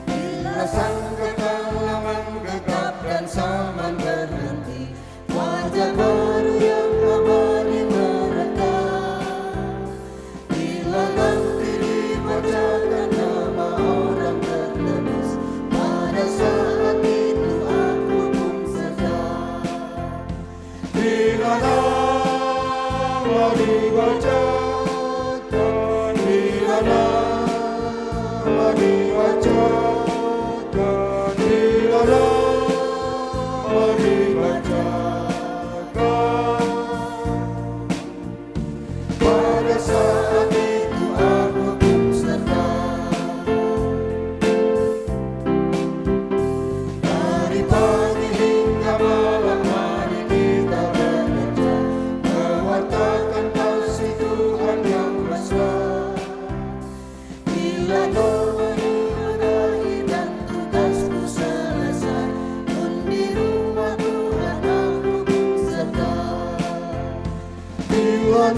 Bila sangkakala menggegap dan saman berhenti, fajar baru yang abadi merekam. Bila nanti dibacakan nama orang tertebus, pada saat itu aku pun sedar. Bila nama dibacakan, bila nama dibacakan, bila nama dibacakan, pada saat itu aku pun sedar. Dari pagi hingga malam hari kita bekerja, mewartakan kasih Tuhan yang besar. Bila doa diakhiri dan tugasku selesai, pun di rumah Tuhan aku pun sedar. Bila